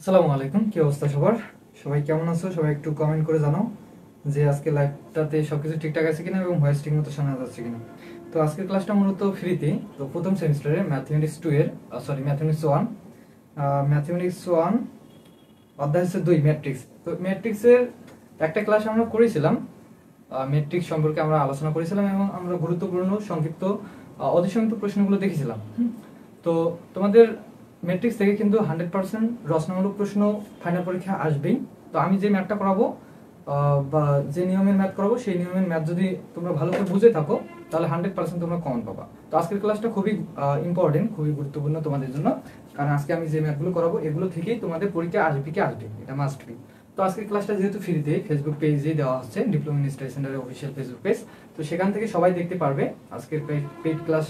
আসসালামু আলাইকুম, কি অবস্থা সবার? সবাই কেমন আছো? সবাই একটু কমেন্ট করে জানাও যে আজকে লাইভটাতে সবকিছু ঠিকঠাক আছে কিনা এবং ভয়েস ঠিক মতো শোনা যাচ্ছে কিনা। তো আজকের ক্লাসটা মূলত ফ্রিতে। তো প্রথম সেমিস্টারে ম্যাথমেটিক্স 2 এর ম্যাথমেটিক্স 1, ম্যাথমেটিক্স 1 অধ্যায় হচ্ছে 2 ম্যাট্রিক্স। তো ম্যাট্রিক্সের একটা ক্লাস আমরা করেছিলাম, ম্যাট্রিক্স সম্পর্কে আমরা আলোচনা করেছিলাম এবং আমরা গুরুত্বপূর্ণ সংক্ষিপ্ত অতি সংক্ষিপ্ত প্রশ্নগুলো দেখেছিলাম। তো তোমাদের ম্যাট্রিক্স থেকে কিন্তু 100% রচনামূলক প্রশ্ন ফাইনাল পরীক্ষা আসবেই। তো আমি যে ম্যাথটা করাবো বা যে নিয়মের ম্যাথ করাবো সেই নিয়মের ম্যাথ যদি তোমরা ভালো করে বুঝে থাকো তাহলে 100% তোমরা কমন পাবা। তো আজকের ক্লাসটা খুবই ইম্পর্টেন্ট, খুবই গুরুত্বপূর্ণ তোমাদের জন্য, কারণ আজকে আমি যে ম্যাথগুলো করাবো এগুলো থেকেই তোমাদের পরীক্ষা আসবে কি আসবে, এটা মাস্ট বি। তো আজকের ক্লাসটা যেহেতু ফ্রিতে ফেসবুক পেজে দেওয়া হচ্ছে, ডিপ্লোমা ইন স্টাডি সেন্টারের অফিসিয়াল ফেসবুক পেজ, তো সেখান থেকে সবাই দেখতে পারবে। আজকের পেইড ক্লাস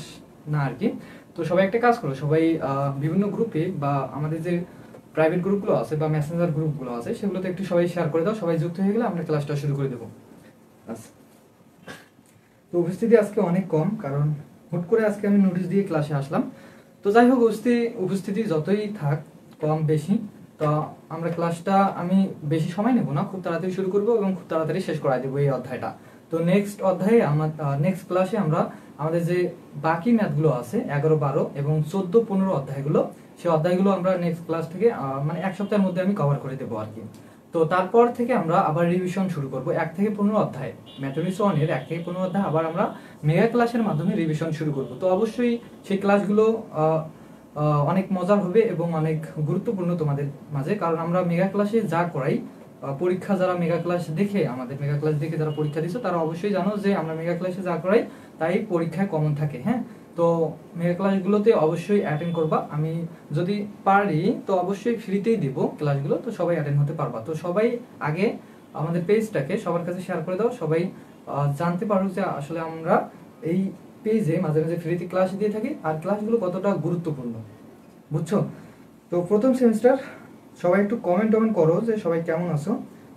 না আর কি। তো সবাই একটা কাজ করো, সবাই বিভিন্ন গ্রুপে বা আমাদের যে প্রাইভেট গ্রুপগুলো আছে বা মেসেঞ্জার গ্রুপগুলো আছে সেগুলোতে একটু সবাই শেয়ার করে দাও। সবাই যুক্ত হয়ে গেলে আমরা ক্লাসটা শুরু করে দেবো। আচ্ছা, তো উপস্থিতি আজকে অনেক কম, কারণ হুট করে আজকে আমি নোটিশ দিয়ে ক্লাসে আসলাম। তো যাই হোক, উপস্থিতি যতই থাক কম বেশি, তো আমরা ক্লাসটা আমি বেশি সময় নেব না, খুব তাড়াতাড়ি শুরু করব এবং খুব তাড়াতাড়ি শেষ করাই দেবো এই অধ্যায়টা। তো নেক্সট অধ্যায়ে নেক্সট ক্লাসে আমরা আমাদের যে বাকি ম্যাথগুলো আছে 11, 12 এবং 14, 15 অধ্যায়গুলো, সেই অধ্যায়গুলো আমরা নেক্সট ক্লাস থেকে মানে এক সপ্তাহের মধ্যে আমি কভার করে দেবো আর কি। তো তারপর থেকে আমরা আবার রিভিশন শুরু করব 1 থেকে 15 অধ্যায়, ম্যাথমেটিক্স 1 এর 1 থেকে 15 অধ্যায় আবার আমরা মেগা ক্লাসের মাধ্যমে রিভিশন শুরু করব। তো অবশ্যই সেই ক্লাসগুলো অনেক মজার হবে এবং অনেক গুরুত্বপূর্ণ তোমাদের মাঝে, কারণ আমরা মেগা ক্লাসে যা করাই, পরীক্ষা যারা মেগা ক্লাস দেখে আমাদের মেগা ক্লাস দেখে যারা পরীক্ষা দিচ্ছে তারা অবশ্যই জানো যে আমরা মেগা ক্লাসে যা করাই তাই পরীক্ষায় কমন থাকে। হ্যাঁ, তো মেগা ক্লাসগুলোতে অবশ্যই অ্যাটেন্ড করবা। আমি যদি পারি তো অবশ্যই ফ্রিতেই দিব ক্লাসগুলো, তো সবাই অ্যাটেন্ড হতে পারবা। তো সবাই আগে আমাদের পেজটাকে সবার কাছে শেয়ার করে দাও, সবাই জানতে পারো যে আসলে আমরা এই পেজে মাঝে মাঝে ফ্রিতে ক্লাস দিয়ে থাকি আর ক্লাসগুলো কতটা গুরুত্বপূর্ণ, বুঝছো? তো প্রথম সেমিস্টার, সবাই একটু কমেন্ট করো যে সবাই কেমন আছো।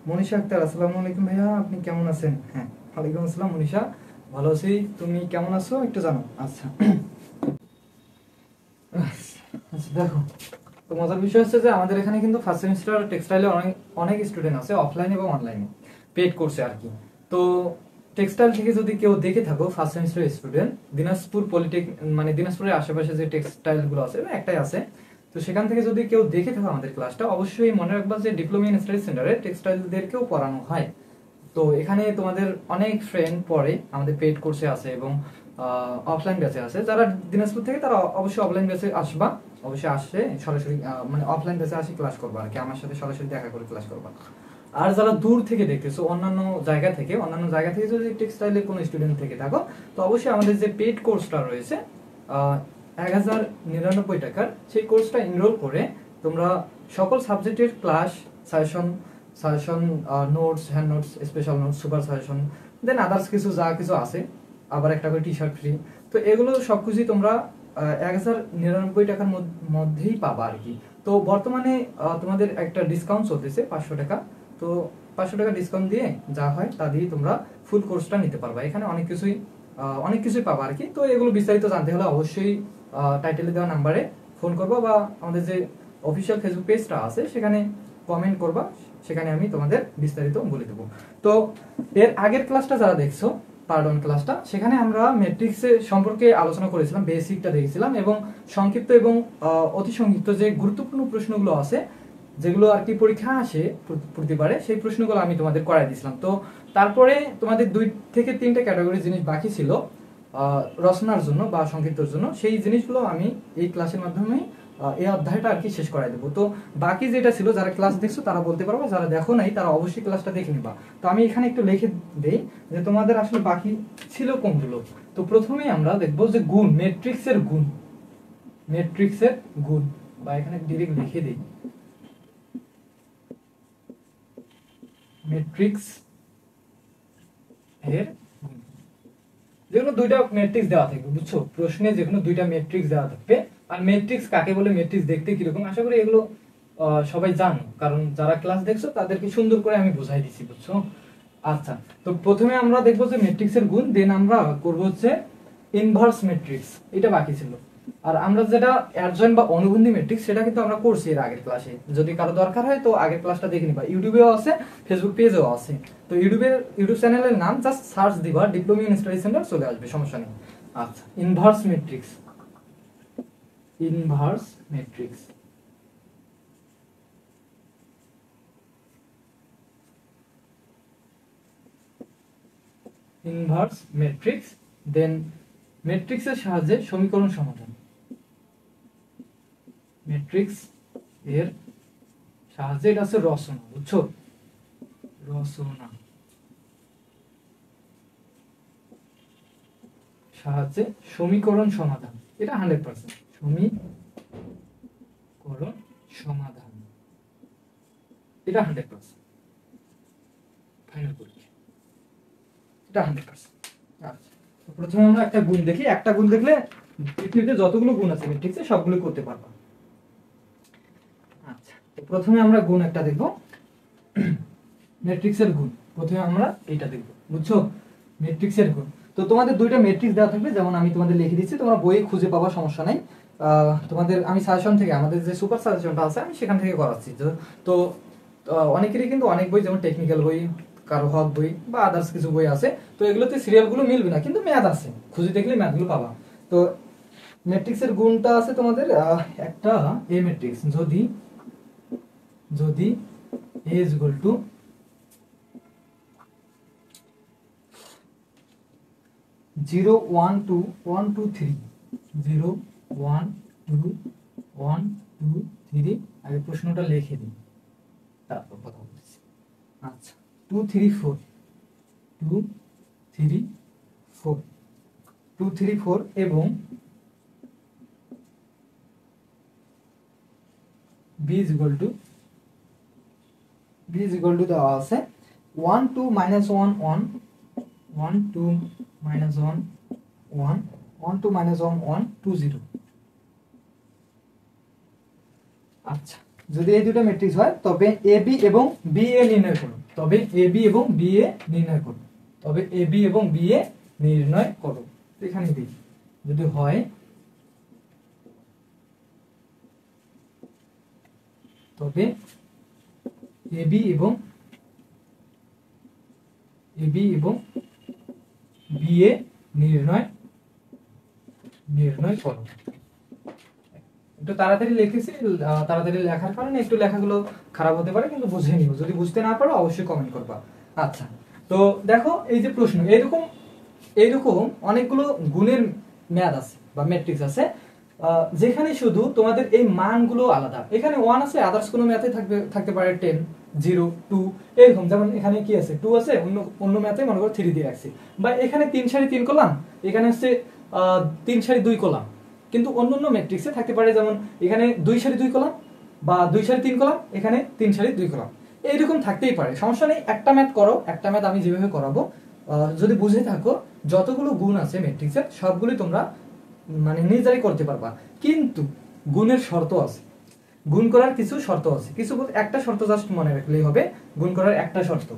মনীষা আক্তার, আসসালামু আলাইকুম ভাইয়া, আপনি কেমন আছেন? হ্যাঁ, ওয়ালাইকুম আসসালাম মনীষা, ভালো আছি, তুমি কেমন আছো একটু জানো। আচ্ছা আচ্ছা, দেখো, তো মজার বিষয় হচ্ছে যে আমাদের এখানে কিন্তু ফার্স্ট সেমিস্টার টেক্সটাইলে অনেক অনেক স্টুডেন্ট আছে, অফলাইন এবং অনলাইনে পেড কোর্সে আর কি। তো টেক্সটাইল থেকে যদি কেউ দেখে থাকো ফার্স্ট সেমিস্টার স্টুডেন্ট, দিনাজপুর পলিটেক মানে দিনাজপুরের আশেপাশে যে টেক্সটাইল গুলো আছে একটাই আছে, তো সেখান থেকে যদি কেউ দেখে থাকো আমাদের ক্লাসটা, অবশ্যই মনে রাখবা যে ডিপ্লোমা ইন স্টাডি সেন্টারে টেক্সটাইলদেরকেও পড়ানো হয়। তো এখানে তোমাদের অনেক ফ্রেন্ড পড়ে, আমাদের পেড কোর্সে আছে এবং অফলাইন ব্যাচে আছে। যারা দিনাজপুর থেকে তারা অবশ্যই অফলাইন ব্যাচে আসবা, অবশ্যই আসে সরাসরি মানে অফলাইন ব্যাচে আসি ক্লাস করবা আর কি, আমার সাথে সরাসরি দেখা করে ক্লাস করবা। আর যারা দূর থেকে দেখতেছো অন্যান্য জায়গা থেকে যদি টেক্সটাইলের কোনো স্টুডেন্ট থেকে থাকো, তো অবশ্যই আমাদের যে পেড কোর্সটা রয়েছে 1099 টাকার, সেই কোর্সটা এনরোল করে তোমরা সকল সাবজেক্টের class, suggestion notes, hand notes, special notes, super suggestion, then others কিছু যা কিছু আছে, আবার একটা করে টি শার্ট ফ্রি, তো এগুলো সবকিছুই তোমরা 1099 টাকার মধ্যেই পাবা আর কি। তো বর্তমানে তোমাদের একটা ডিসকাউন্ট চলতেছে 500 টাকা, তো 500 টাকা ডিসকাউন্ট দিয়ে যা হয় তা দিয়ে তোমরা ফুল কোর্সটা নিতে পারবা। এখানে অনেক কিছুই পাবা আর কি। তো এগুলো বিস্তারিত জানতে হলে অবশ্যই টাইটেলে দেওয়া নাম্বারে ফোন করবা বা আমাদের যে অফিসিয়াল ফেসবুক পেজটা আছে সেখানে কমেন্ট করবা, সেখানে আমি তোমাদের বিস্তারিত বলে দেবো। তো এর আগের ক্লাসটা যারা দেখছো, পার্ডন ক্লাসটা, সেখানে আমরা ম্যাট্রিক্সের সম্পর্কে আলোচনা করেছিলাম, বেসিকটা দেখেছিলাম এবং সংক্ষিপ্ত এবং অতি সংক্ষিপ্ত যে গুরুত্বপূর্ণ প্রশ্নগুলো আছে যেগুলো আর কি পরীক্ষা আসে প্রতিবারে, সেই প্রশ্নগুলো আমি তোমাদের করাই দিয়েছিলাম। তো তারপরে তোমাদের 2 থেকে 3টা ক্যাটাগরি জিনিস বাকি ছিল রচনার জন্য বা সংক্ষিপ্তর জন্য, সেই জিনিসগুলো আমি এই ক্লাসের মাধ্যমে এই অধ্যায়টা আর কি শেষ করাই দেবো। তো বাকি যেটা ছিল, যারা ক্লাস দেখছো তারা বলতে পারবো, যারা দেখো নাই তারা অবশ্যই ক্লাসটা দেখে নিবা। তো আমি এখানে একটু লিখে দেই যে তোমাদের আসলে বাকি ছিল কোনগুলো। তো প্রথমেই আমরা দেখবো যে গুণ, ম্যাট্রিক্সের গুণ, বা এখানে ডিরেক্ট লিখে দিই ম্যাট্রিক্স এর যেকোনো দুইটা ম্যাট্রিক্স দেওয়া থাকবে, বুঝছো? প্রশ্নে যেকোনো দুইটা ম্যাট্রিক্স দেওয়া থাকবে। আর ম্যাট্রিক্স কাকে বলে, ম্যাট্রিক্স দেখতে কিরকম, আশা করি এগুলো সবাই জানো, কারণ যারা ক্লাস দেখছো তাদেরকে সুন্দর করে আমি বুঝাই দিচ্ছি, বুঝছো? আচ্ছা, তো প্রথমে আমরা দেখবো যে ম্যাট্রিক্সের গুণ, দেন আমরা করবো হচ্ছে ইনভার্স ম্যাট্রিক্স, এটা বাকি ছিল। আর আমরা যেটা অ্যাডজয়েন্ট বা অনুবন্ধী ম্যাট্রিক্স সেটা কিন্তু আমরা করছি এর আগের ক্লাসে। যদি কারো দরকার হয় তো আগের ক্লাসটা দেখে নিবা, ইউটিউবেও আছে, ফেসবুক পেজেও আছে। তো ইউটিউব চ্যানেলের নাম জাস্ট সার্চ দিবা, ডিপ্লোমা ইন স্টাডি সেন্টার, চলে আসবে, সমস্যা নেই। আচ্ছা, inverse matrix. Inverse matrix inverse matrix then ম্যাট্রিক্সের সাহায্যে সমীকরণ সমাধান। ম্যাট্রিক্স এর সাহায্যে, এটা হচ্ছে রচনা, বুঝছো, রচনা সাহায্যে সমীকরণ সমাধান, এটা 100%। সমীকরণ সমাধান এটা 100% ফাইনাল পরীক্ষা, এটা 100%। আচ্ছা, তো প্রথমে আমরা একটা গুণ দেখি, একটা গুণ দেখলে পৃথিবীতে যতগুলো গুণ আছে ম্যাট্রিক্সে সবগুলো করতে পারবা। আচ্ছা, তো প্রথমে আমরা গুণ একটা দেখব, ম্যাট্রিক্সের গুণ। প্রথমে আমরা এটা দেখব, বুঝছো, ম্যাট্রিক্সের গুণ। তো তোমাদের দুইটা ম্যাট্রিক্স দেওয়া থাকবে, যেমন আমি তোমাদের লিখে দিচ্ছি, তোমরা বইয়ে খুঁজে পাবা, সমস্যা নাই। তোমাদের আমি সাজেশন থেকে, আমাদের যে সুপার সাজেশনটা আছে আমি সেখান থেকে করাচ্ছি। তো অনেকেরই কিন্তু অনেক বই, যেমন টেকনিক্যাল বই, কারো হক বই বা আদার্স কিছু বই আছে, তো এগুলোতে সিরিয়ালগুলো মিলবে না, কিন্তু ম্যাথ আছে, খুঁজে দেখলে ম্যাথগুলো পাবা। তো ম্যাট্রিক্সের গুণটা আছে তোমাদের, একটা এ ম্যাট্রিক্স যদি A is equal to 0 1 2 1 2 3, 0 1 2 1 2 3, আগে প্রশ্নটা লিখে দিই তারপর কথা বলছি। আচ্ছা, 2 3 4 2 3 4 2 3 4 এবং b is equal to দেওয়া আছে 1 2 minus 1 1 1 2 minus 1 1 1 2 minus 1 1 2 0। আচ্ছা, যদি এই দুটো ম্যাট্রিক্স হয় তবে AB এবং BA নির্ণয় করুন, তবে AB এবং BA নির্ণয় করুন, তবে AB এবং BA নির্ণয় করো। এখানে দিই, যদি হয় তবে AB এবং BA নির্ণয় করো। একটু তাড়াতাড়ি লিখেছি, তাড়াতাড়ি লেখার কারণে একটু লেখাগুলো খারাপ হতে পারে, কিন্তু বুঝে নিও, যদি বুঝতে না পারো অবশ্যই কমেন্ট করবা। আচ্ছা, তো দেখো এই যে প্রশ্ন, এইরকম অনেকগুলো গুণের ম্যাথ আছে বা ম্যাট্রিক্স আছে, যেখানে শুধু তোমাদের এই মানগুলো আলাদা। এখানে 1 আছে, আদার্স কোনো ম্যাথে থাকতে পারে 10 0 2 এরকম, যেমন এখানে কি আছে 2 আছে, অন্য ম্যাথে মনে করো 3 দিয়ে রাখছি, বা এখানে 3 সারি 3 কলাম, এখানে হচ্ছে 3 সারি 2 কলাম। কিন্তু অন্য ম্যাট্রিক্সে থাকতে পারে, যেমন এখানে 2 সারি 2 কলাম বা 2 সারি 3 কলাম, এখানে 3 সারি 2 কলাম, এইরকম থাকতেই পারে, সমস্যা নেই। একটা ম্যাথ করো, একটা ম্যাথ আমি যেভাবে করাবো, যদি বুঝে থাকো, যতগুলো গুণ আছে ম্যাট্রিক্সের সবগুলোই তোমরা মানে নিজেরাই করতে পারবা। কিন্তু গুণের শর্ত আছে, গুণ করার কিছু শর্ত আছে, কিছু একটা শর্ত জাস্ট মনে রাখলেই হবে, গুণ করার একটা শর্ত,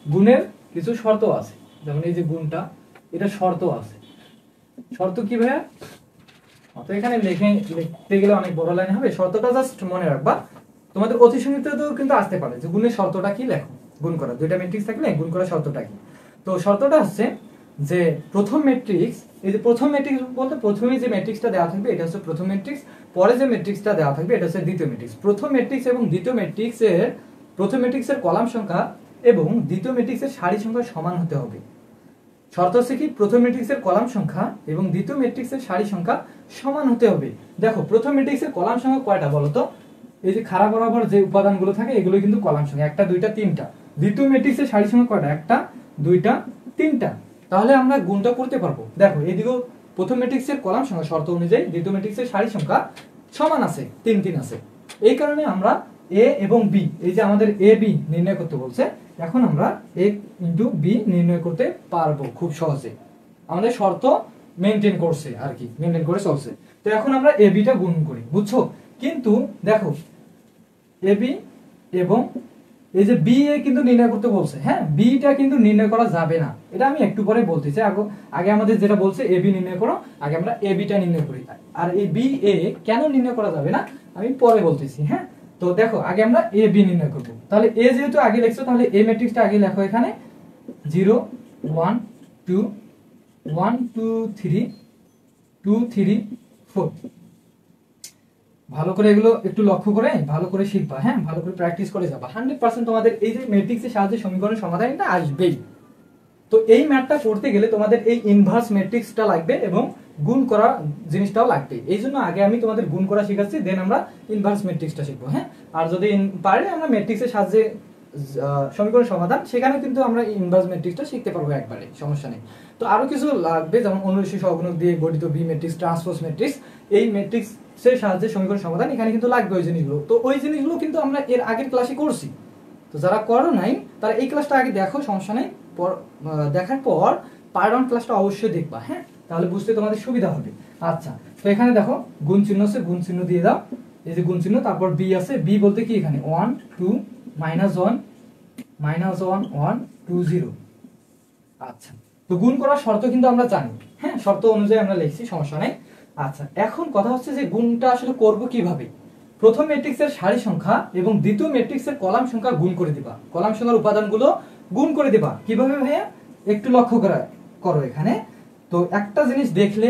গুণের কিছু শর্ত আছে। যেমন এই যে গুণটা, এটা শর্ত আছে। শর্ত কি ভাইয়া? তো এখানে লিখতে গেলে অনেক বড় লাইন হবে, শর্তটা জাস্ট মনে রাখবা। তোমাদের অতিসংক্ষিপ্ততেও কিন্তু আসতে পারে যে গুণের শর্তটা কি, লেখো গুণ করা, দুইটা ম্যাট্রিক্স থাকলে গুণ করার শর্তটা কি। তো শর্তটা হচ্ছে যে প্রথম ম্যাট্রিক্স, এই যে প্রথম ম্যাট্রিক্স বলতে প্রথমেই যে ম্যাট্রিক্সটা দেওয়া থাকবে এটা হচ্ছে প্রথম ম্যাট্রিক্স, পরে যে ম্যাট্রিক্সটা দেওয়া থাকবে এটা হচ্ছে দ্বিতীয় ম্যাট্রিক্স। প্রথম ম্যাট্রিক্স এবং দ্বিতীয় ম্যাট্রিক্সের, প্রথম ম্যাট্রিক্সের কলাম সংখ্যা এবং দ্বিতীয় ম্যাট্রিক্সের সারি সংখ্যা সমান হতে হবে। শর্ত হচ্ছে কি, প্রথম ম্যাট্রিক্সের কলাম সংখ্যা এবং দ্বিতীয় ম্যাট্রিক্সের সারি সংখ্যা সমান হতে হবে। দেখো প্রথম ম্যাট্রিক্সের কলাম সংখ্যা কয়টা বলো তো? এই যে খাড়া বরাবর যে উপাদানগুলো থাকে এগুলো কিন্তু কলাম সংখ্যা, একটা দুইটা তিনটা। দ্বিতীয় ম্যাট্রিক্সের সারি সংখ্যা কয়টা? একটা দুইটা তিনটা। তাহলে আমরা গুণটা করতে পারবো। দেখো এদিকেও প্রথম ম্যাট্রিক্সের কলাম সংখ্যা শর্ত অনুযায়ী দ্বিতীয় ম্যাট্রিক্সের সারি সংখ্যা সমান আছে, 3 3 আছে। এই কারণে আমরা এ এবং বি, এই যে আমাদের এ বি নির্ণয় করতে বলছে, এখন আমরা এ ইন্টু বি নির্ণয় করতে পারবো খুব সহজে। আমাদের শর্ত মেনটেন করছে আর কি, মেনটেন করে চলছে। তো এখন আমরা এ বিটা গুণ করি, বুঝছো? কিন্তু দেখো এ বি এবং এই যে বি এ কিন্তু নির্ণয় করতে বলছে, হ্যাঁ বিটা কিন্তু নির্ণয় করা যাবে না, এটা আমি একটু পরে বলতেছি। আগে আমাদের যেটা বলছে এ বি নির্ণয় করো, আগে আমরা এ বিটা নির্ণয় করি। আর এই বি এ কেন নির্ণয় করা যাবে না আমি পরে বলতেছি, হ্যাঁ। তো দেখো আগে আমরা এ বি নির্ণয় করব। তাহলে এ যেহেতু আগে লিখছো তাহলে এ ম্যাট্রিক্সটা আগে লেখো এখানে 0 1 2 1 2 3 2 3 4। ভালো করে এগুলো একটু লক্ষ্য করে ভালো করে শিখবা, হ্যাঁ ভালো করে প্র্যাকটিস করে যাবা। 100% তোমাদের এই যে ম্যাট্রিক্সের সাহায্যে সমীকরণ সমাধানটা আসবেই। তো এই ম্যাথটা করতে গেলে তোমাদের এই ইনভার্স ম্যাট্রিক্সটা লাগবে এবং গুণ করা জিনিসটাও লাগবে। এই জন্য আগে আমি তোমাদের গুণ করা শেখাচ্ছি, দেন আমরা ইনভার্স ম্যাট্রিক্সটা শিখবো, হ্যাঁ। আর যদি পারে আমরা ম্যাট্রিক্সের সাহায্যে সমীকরণ সমাধান, সেখানে কিন্তু আমরা ইনভার্স ম্যাট্রিক্সটা শিখতে পারবো একবারে, সমস্যা নেই। তো আরো কিছু লাগবে, যেমন অনুরূপী সহগুণক দিয়ে গঠিত বি ম্যাট্রিক্স, ট্রান্সপোজ ম্যাট্রিক্স, এই ম্যাট্রিক্সের সাহায্যে সমীকরণ সমাধান এখানে কিন্তু লাগবে ওই জিনিসগুলো। তো ওই জিনিসগুলো কিন্তু আমরা এর আগের ক্লাসে করছি। তো যারা করো নাই তারা এই ক্লাসটা আগে দেখো, সমস্যা নেই। দেখার পর পার্ট 1 ক্লাসটা অবশ্যই দেখবা, হ্যাঁ তাহলে বুঝতে তোমাদের সুবিধা হবে। আচ্ছা, তো এখানে দেখো গুণ চিহ্ন আছে, গুণ চিহ্ন দিয়ে দাও। এই যে গুণ চিহ্ন, তারপর বি আছে, বি বলতে কি এখানে 1 2 -1 -1 1 2 0। আচ্ছা, তো গুণ করার শর্ত কিন্তু আমরা জানি, হ্যাঁ শর্ত অনুযায়ী আমরা লিখছি, সমস্যা নেই। আচ্ছা, এখন কথা হচ্ছে যে গুণটা আসলে করব কিভাবে। প্রথম ম্যাট্রিক্সের সারি সংখ্যা এবং দ্বিতীয় ম্যাট্রিক্সের কলাম সংখ্যা গুণ করে দিবা, কলাম সংখ্যার উপাদানগুলো গুণ করে দিবা। কিভাবে ভাইয়া একটু লক্ষ্য করো এখানে। তো একটা জিনিস দেখলে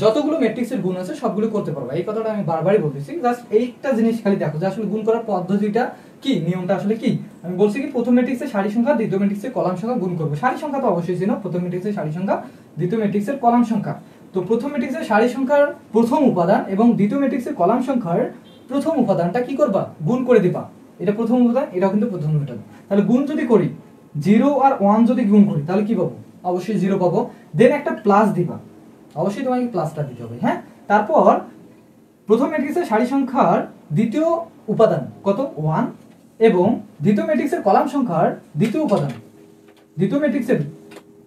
যতগুলো ম্যাট্রিক্সের গুণ আছে সবগুলো করতে পারবা, এই কথাটা আমি বারবারই বলতেছি। জাস্ট এইটা জিনিস খালি দেখো যে আসলে গুণ করার পদ্ধতিটা কি, নিয়মটা আসলে কি। আমি বলছি কি প্রথম ম্যাট্রিক্সের সারি সংখ্যা দ্বিতীয় ম্যাট্রিক্সের কলাম সংখ্যা গুণ করব। সারি সংখ্যা তো অবশ্যই ছিল, প্রথম ম্যাট্রিক্সের সারি সংখ্যা দ্বিতীয় ম্যাট্রিক্সের কলাম সংখ্যা। তো প্রথম ম্যাট্রিক্সের সারি সংখ্যার প্রথম উপাদান এবং দ্বিতীয় ম্যাট্রিক্সের কলাম সংখ্যার প্রথম উপাদানটা কি করবা, গুণ করে দিবা। এটা প্রথম উপাদান, এটাও কিন্তু প্রথম উপাদান। তাহলে গুণ যদি করি 0 আর 1 যদি গুণ করি তাহলে কি পাবো, অবশ্যই 0 পাবো। দেন একটা প্লাস দিবা, অবশ্যই তোমাকে প্লাসটা দিতে হবে, হ্যাঁ। তারপর প্রথম ম্যাট্রিক্সের সারি সংখ্যার দ্বিতীয় উপাদান কত 1 এবং দ্বিতীয় ম্যাট্রিক্সের কলাম সংখ্যার দ্বিতীয় উপাদান, দ্বিতীয় ম্যাট্রিক্সের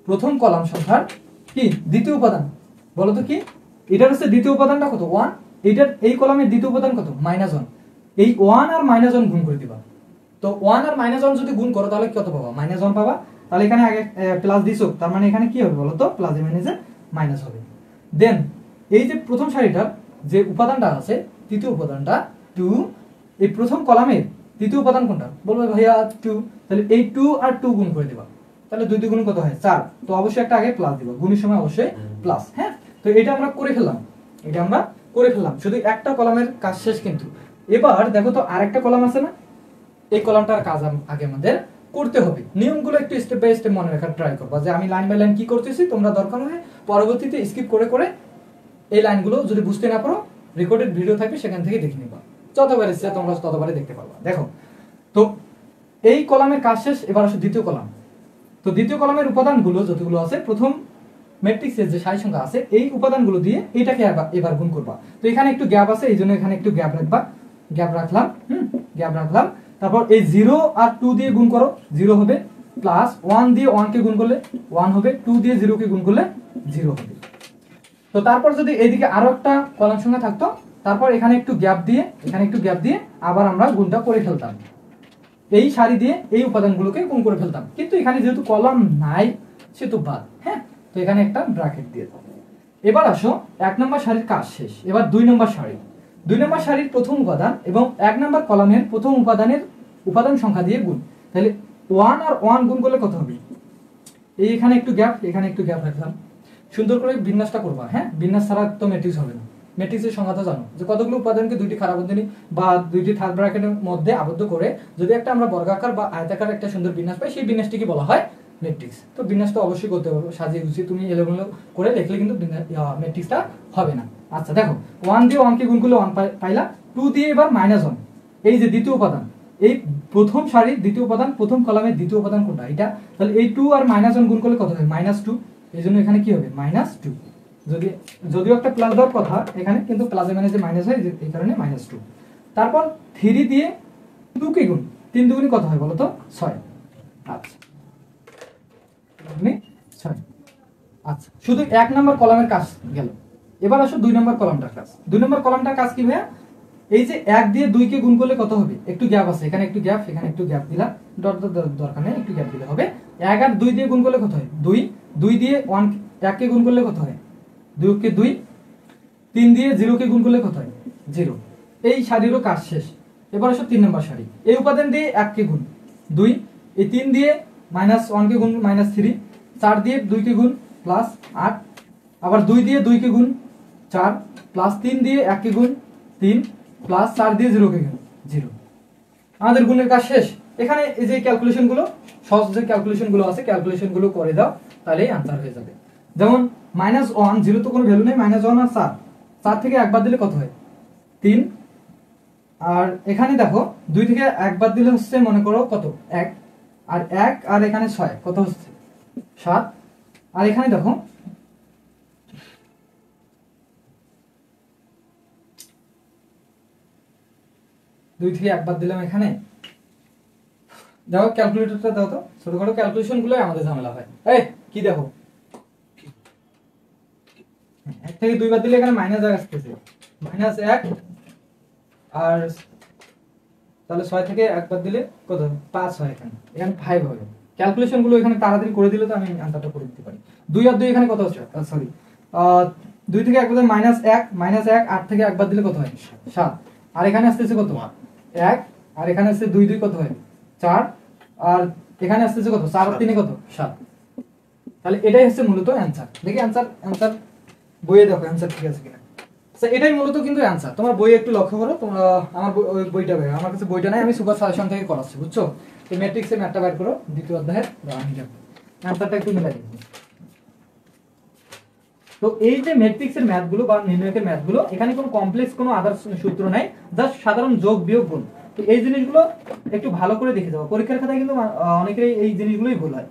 প্রথম কলাম সংখ্যার কি দ্বিতীয় উপাদান বলো তো কি, এটার হচ্ছে দ্বিতীয় উপাদানটা কত 1, এটার এই কলামের দ্বিতীয় উপাদান কত -1। এই 1 আর -1 গুণ করে দিবা। তো 1 আর -1 যদি গুণ করো তাহলে কত পাবা, -1 পাবা। তাহলে এখানে আগে প্লাস দিছো, তার মানে এখানে কি হবে বলো তো, প্লাস এ মাইনাসে মাইনাস হবে। দেন এই যে প্রথম সারিটার যে উপাদানটা আছে তৃতীয় উপাদানটা 2, এই প্রথম কলামের তৃতীয় উপাদান কোনটা বলবে ভাইয়া 2, তাহলে এই 2 আর 2 গুণ করে দিবা। তাহলে 2 গুণ কত হয় 4। তো অবশ্যই একটা আগে প্লাস দিবা, গুণের সময় অবশ্যই প্লাস, হ্যাঁ। তো এটা আমরা করে ফেললাম, এটা আমরা করে ফেললাম, শুধু একটা কলামের কাজ শেষ। কিন্তু এবার দেখো তো আরেকটা কলাম আছে না, এই কলামটার কাজ আগে আমাদের করতে হবে। নিয়মগুলো একটু স্টেপ বাই স্টেপ মনে রাখার ট্রাই করবা, যে আমি লাইন বাই লাইন কি করতেছি তোমরা দরকার হয় পরবর্তীতে স্কিপ করে করে এই লাইনগুলো যদি বুঝতে না পারো রেকর্ডেড ভিডিও থাকবে সেখান থেকে দেখে নিবা, যতবার ইচ্ছে তোমরা ততবারে দেখতে পারবা। দেখো তো এই কলামের কাজ শেষ, এবার আসে দ্বিতীয় কলাম। তো দ্বিতীয় কলামের উপাদানগুলো যতগুলো আছে প্রথম ম্যাট্রিক্সের যে সারি সংখ্যা আছে এই উপাদানগুলো দিয়ে এটাকে এবার গুণ করবা। তো এখানে একটু গ্যাপ আছে, এই জন্য এখানে একটু গ্যাপ রাখবা, গ্যাপ রাখলাম, গ্যাপ রাখলাম। তারপর এই 0 আর 2 দিয়ে গুণ করো, 0 হবে, প্লাস 1 দিয়ে 1 কে গুণ করলে 1 হবে, 2 দিয়ে 0 কে গুণ করলে 0 হবে। তো তারপর যদি এইদিকে আরো একটা কলাম সংখ্যা থাকতো, তারপর এখানে একটু গ্যাপ দিয়ে এখানে একটু গ্যাপ দিয়ে আবার আমরা গুণটা করে ফেলতাম, এই সারি দিয়ে এই উপাদানগুলোকে গুণ করে ফেলতাম। কিন্তু এখানে যেহেতু কলাম নাই সেহেতু বাদ, হ্যাঁ। তো এখানে একটা ব্র্যাকেট দিয়ে দাও। এবার আসো 1 নম্বর সারির কাজ শেষ, এবার 2 নম্বর সারি। 2 নম্বর সারির প্রথম উপাদান এবং 1 নম্বর কলামের প্রথম উপাদানের উপাদান সংখ্যা দিয়ে গুণ। তাহলে 1 আর 1 গুণ করলে কত হবে, এই এখানে একটু গ্যাপ এখানে একটু গ্যাপ রাখলাম। সুন্দর করে বিন্যাসটা করবা, হ্যাঁ বিন্যাস ছাড়া তো ম্যাট্রিক্স হবে না। ম্যাট্রিক্সের সংখ্যা তো জানো যে কতগুলো উপাদানকে দুইটি খারাপ বন্ধনী বা দুইটি থার্ড ব্র্যাকেটের মধ্যে আবদ্ধ করে যদি একটা আমরা বর্গাকার বা আয়তাকার একটা সুন্দর বিন্যাস পাই, সেই বিন্যাসটিকে বলা হয় ম্যাট্রিক্স। তো বিন্যাস তো অবশ্যই করতে পারবো, সাজিয়ে গুছিয়ে তুমি এলোমেলো করে লিখলে কিন্তু ম্যাট্রিক্সটা হবে না। আচ্ছা দেখো 1 দিয়ে 1 কে গুণ করলে 1 পাইলা, 2 দিয়ে এবার -1, এই যে দ্বিতীয় উপাদান, এই প্রথম সারির দ্বিতীয় উপাদান প্রথম কলামের দ্বিতীয় উপাদান কোনটা এটা, তাহলে এই 2 আর -1 গুণ করলে কত হয় -2, এই জন্য এখানে কি হবে -2। যদিও একটা প্লাস দেওয়ার কথা এখানে, কিন্তু প্লাসে মানে যে মাইনাস হয় এই কারণে -2। তারপর 3 দিয়ে 2 কে গুণ, 3 দুগুণে কত হয় বলো তো 6। আচ্ছা 6। আচ্ছা শুধু 1 নম্বর কলামের কাজ গেল। এবার আসো 2 নম্বর কলামটার কাজ। 2 নম্বর কলামটার কাজ কি ভাইয়া, এই যে 1 দিয়ে 2 কে গুণ করলে কত হবে, একটু গ্যাপ আছে, এখানে একটু গ্যাপ, এখানে একটু গ্যাপ দিলাম, ডট ডট দরকার নেই, একটু গ্যাপ দিলে হবে। 1 আর 2 দিয়ে গুণ করলে কত হয় 2, 2 দিয়ে 1 কে গুণ করলে কত হয় 2 কে 2, 3 দিয়ে 0 কে গুণ করলে কত হয় 0। এই সারিরও কাজ শেষ। এবার আসো 3 নম্বর সারি। এই উপাদান দিয়ে 1 কে গুণ 2, এই 3 দিয়ে -1 কে গুণ -3, 4 দিয়ে 2 কে গুণ +8, আবার 2 দিয়ে 2 কে গুণ 4, +3 দিয়ে 1 কে গুণ 3, +4 দিয়ে 0 কে গুণ 0। আমাদের গুণের কাজ শেষ। এখানে এই যে ক্যালকুলেশন গুলো, সহজ যে ক্যালকুলেশন গুলো আছে, ক্যালকুলেশন গুলো করে দাও, তাহলেই আনসার হয়ে যাবে। যেমন -1, 0 তো কোনো ভ্যালু নেই, -1 আর 4, 4 থেকে 1 বাদ দিলে কত হয় 3, আর এখানে দেখো 2 থেকে 1 বাদ দিলে হচ্ছে মনে করো কত 1, আর 1 আর এখানে 6 কত হচ্ছে 7, আর এখানে দেখো 2 থেকে 1 বাদ দিলাম, এখানে দেখো ক্যালকুলেটরটা দাও তো, ছোটখাটো ক্যালকুলেশন গুলো আমাদের ঝামেলা হয়। এই কি দেখো 1 থেকে 2 বাদ দিলে এখানে মাইনাস আসতেছে, -1, আর তাহলে 6 থেকে 1 বাদ দিলে কত 5 হয়, এখানে 5 হবে। ক্যালকুলেশন গুলো এখানে তাড়াতাড়ি করে দিলে তো আমি আনসারটা করে দিতে পারি। 2 আর 2 এখানে কত হচ্ছে, সরি 2 থেকে 1 বাদ দিলে -1, 8 থেকে 1 বাদ দিলে কত হয় 7, আর এখানে আসতেছে কত 1, আর এখানে আসছে 2 2 কত হয় 4, আর এখানে আসতেছে কত 4 আর 3 কত 7। তাহলে এটাই হচ্ছে মূলত অ্যানসার। দেখি অ্যানসার বইয়ে দেখো অ্যানসার ঠিক আছে কিনা। আচ্ছা এটাই মূলত কিন্তু অ্যানসার। তোমার বই একটু লক্ষ্য করো, তোমরা আমার বইটা বের, আমার কাছে বইটা নাই, আমি সুপার সাজেশন থেকে করাচ্ছি, বুঝছো? তো ম্যাট্রিক্সের ম্যাথটা বের করো, দ্বিতীয় অধ্যায়ের অ্যানসারটা একটু মিলাই দিই। তো এই যে ম্যাট্রিক্সের ম্যাথগুলো বা নির্ণয়কের ম্যাথগুলো, এখানে কোনো কমপ্লেক্স কোনো আদার সূত্র নাই, জাস্ট সাধারণ যোগ বিয়োগ গুণ। তো এই জিনিসগুলো একটু ভালো করে দেখে যাও, পরীক্ষার খাতায় কিন্তু অনেকের এই জিনিসগুলোই ভুল হয়।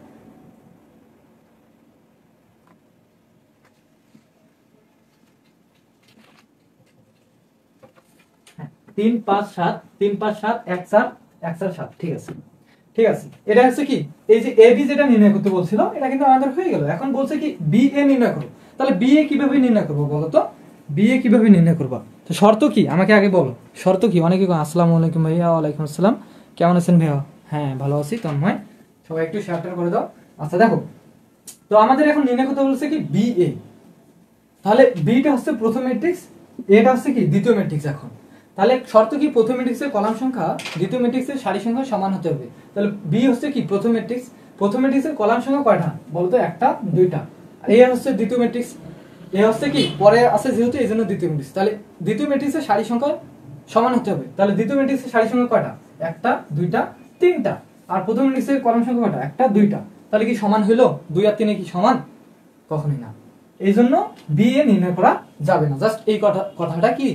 3 5 7, 3 5 7, 1 4, 1 4 7, ঠিক আছে ঠিক আছে। এটা হচ্ছে কি, এই যে এ বি যেটা নির্ণয় করতে বলছিল, এটা কিন্তু আমাদের হয়ে গেল। এখন বলছে কি বি এ নির্ণয় করো। তাহলে বি এ কিভাবে নির্ণয় করবো বলো তো, বি এ কিভাবে নির্ণয় করবা? তো শর্ত কি আমাকে আগে বলো, শর্ত কি? অনেকে আসসালামু আলাইকুম ভাইয়া। ওয়ালাইকুম আসসালাম, কেমন আছেন ভাইয়া? হ্যাঁ ভালো আছি তন্ময়, সবাই একটু শেয়ার করে দাও। আচ্ছা দেখো, তো আমাদের এখন নির্ণয় করতে বলছে কি বি এ, তাহলে বিটা হচ্ছে প্রথম ম্যাট্রিক্স, এটা হচ্ছে কি দ্বিতীয় ম্যাট্রিক্স। এখন তাহলে শর্ত কি, প্রথম ম্যাট্রিক্সের কলাম সংখ্যা দ্বিতীয় ম্যাট্রিক্সের সারি সংখ্যা সমান হতে হবে। তাহলে বি হচ্ছে কি প্রথম ম্যাট্রিক্স, প্রথম ম্যাট্রিক্সের কলাম সংখ্যা কয়টা বলতো, একটা দুইটা। আর এ হচ্ছে দ্বিতীয় ম্যাট্রিক্স, এ হচ্ছে কি পরে আছে যেহেতু এই জন্য দ্বিতীয় ম্যাট্রিক্স। তাহলে দ্বিতীয় ম্যাট্রিক্সের সারি সংখ্যা সমান হতে হবে। তাহলে দ্বিতীয় ম্যাট্রিক্সের সারি সংখ্যা কয়টা, একটা দুইটা তিনটা, আর প্রথম ম্যাট্রিক্সের কলাম সংখ্যা কয়টা, একটা দুইটা। তাহলে কি সমান হইলো? 2 আর 3 কি সমান? কখনোই না। এই জন্য বি এ নির্ণয় করা যাবে না। জাস্ট এই কথাটা কি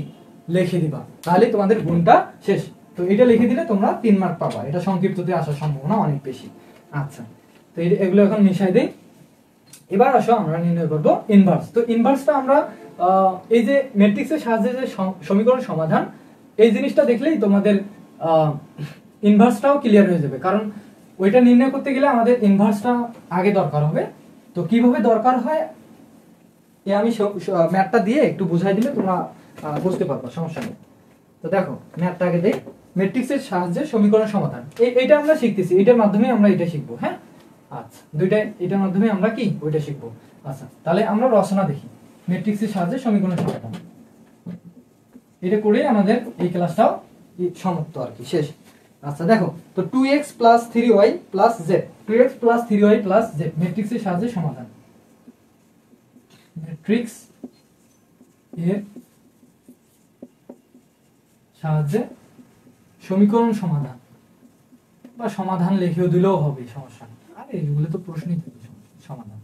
লিখে দিবা, তাহলে তোমাদের গুণটা শেষ। তো এটা লিখে দিলে তোমরা 3 মার্ক পাবা, এটা সংক্ষিপ্ততে আসার সম্ভাবনা অনেক বেশি। আচ্ছা, তো এগুলো এখন মিশাই দেই। এবার আসো আমরা নির্ণয় করব ইনভার্স। তো ইনভার্সটা আমরা এই যে ম্যাট্রিক্সের সাহায্যে যে সমীকরণ সমাধান, এই জিনিসটা দেখলেই তোমাদের ইনভার্সটাও ক্লিয়ার হয়ে যাবে। কারণ ওইটা নির্ণয় করতে গেলে আমাদের ইনভার্সটা আগে দরকার হবে। তো কিভাবে দরকার হয় আমি ম্যাথটা দিয়ে একটু বুঝাই দিলে তোমরা বুঝতে পারবা, সমস্যা নেই। তো দেখো ম্যাথটা আগে দেই, ম্যাট্রিক্সের সাহায্যে সমীকরণ সমাধান, এইটা আমরা শিখতেছি, এটার মাধ্যমে আমরা এটা শিখবো। হ্যাঁ আচ্ছা, দুইটা এটার মাধ্যমে আমরা কি ওইটা শিখবো। আচ্ছা তাহলে আমরা রচনা দেখি, ম্যাট্রিক্সের সাহায্যে সমীকরণ সমাধান, এটা করে আমাদের এই ক্লাসটাও সমাপ্ত আর কি, শেষ। আচ্ছা দেখো, তো 2x + 3y + z, 2x + 3y + z ম্যাট্রিক্সের সাহায্যে সমাধান, ম্যাট্রিক্স এর সাহায্যে সমীকরণ সমাধান, বা সমাধান লিখেও দিলেও হবে, সমস্যা নেই। আরে এগুলো তো প্রশ্নই থাকে, সমাধান।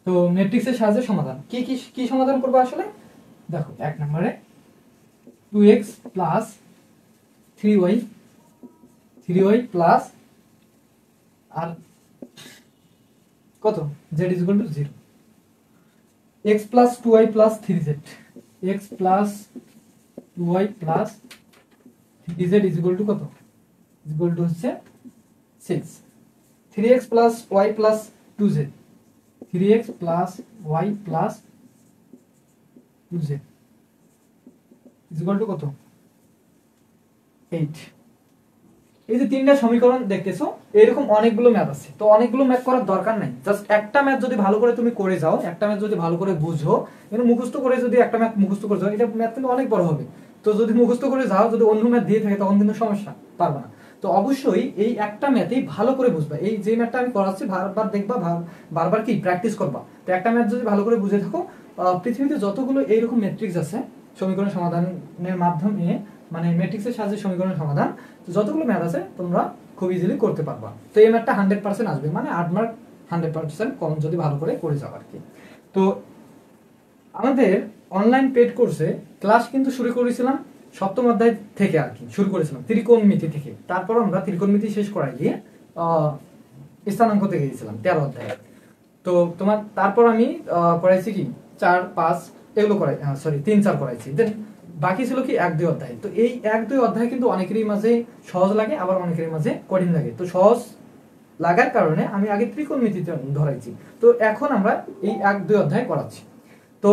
তো ম্যাট্রিক্সের সাহায্যে সমাধান কি কি কি সমাধান করবো আসলে দেখো, এক নম্বরে 2x + 3y, 3y প্লাস আর কত z = 0, x + 2y + 3z, x + 2y + 3z = কত, হচ্ছে 6, 3x + y + 2z, 3x + y + 2z = কত 8। এই যে তিনটা সমীকরণ দেখতেছো, এরকম অনেকগুলো ম্যাথ আছে। তো অনেকগুলো ম্যাথ করার দরকার নাই, জাস্ট একটা ম্যাথ যদি ভালো করে তুমি করে যাও, একটা ম্যাথ যদি ভালো করে বুঝো, মানে মুখস্থ করে যদি একটা ম্যাথ মুখস্থ করে যাও, এটা ম্যাথ কিন্তু অনেক বড় হবে। তো যদি মুখস্থ করে যাও, যদি অন্য ম্যাথ দিয়ে থাকে তখন কিন্তু সমস্যা, পারবে না। তো অবশ্যই এই একটা ম্যাথেই ভালো করে বুঝবা। এই যে ম্যাথটা আমি করাচ্ছি বারবার দেখবা, বারবার কি প্র্যাকটিস করবা। তো একটা ম্যাথ যদি ভালো করে বুঝে থাকো, পৃথিবীতে যতগুলো এইরকম ম্যাট্রিক্স আছে সমীকরণ সমাধানের মাধ্যমে, মানে ম্যাট্রিক্সের সাহায্যে সমীকরণ সমাধান, তো যতগুলো ম্যাথ আছে তোমরা খুব ইজিলি করতে পারবা। তো এই ম্যাথটা 100% আসবে, মানে 8 মার্ক 100% কমন যদি ভালো করে যাও আর কি। তো আমাদের অনলাইন পেড কোর্সে ক্লাস কিন্তু শুরু করেছিলাম সপ্তম অধ্যায় থেকে আর কি, শুরু করেছিলাম ত্রিকোণমিতি থেকে। তারপর আমরা ত্রিকোণমিতি শেষ করাই দিয়ে স্থানাঙ্কতে গিয়েছিলাম 13 অধ্যায়ে। তো তোমার তারপর আমি করাইছি কি 4, 5 এগুলো করাই, সরি 3, 4 করাইছি। দেন বাকি ছিল কি 1, 2 অধ্যায়। তো এই 1, 2 অধ্যায় কিন্তু অনেকেরই মাঝে সহজ লাগে, আবার অনেকেরই মাঝে কঠিন লাগে। তো সহজ লাগার কারণে আমি আগে ত্রিকোণমিতি ধরাইছি। তো এখন আমরা এই 1, 2 অধ্যায় করাচ্ছি। তো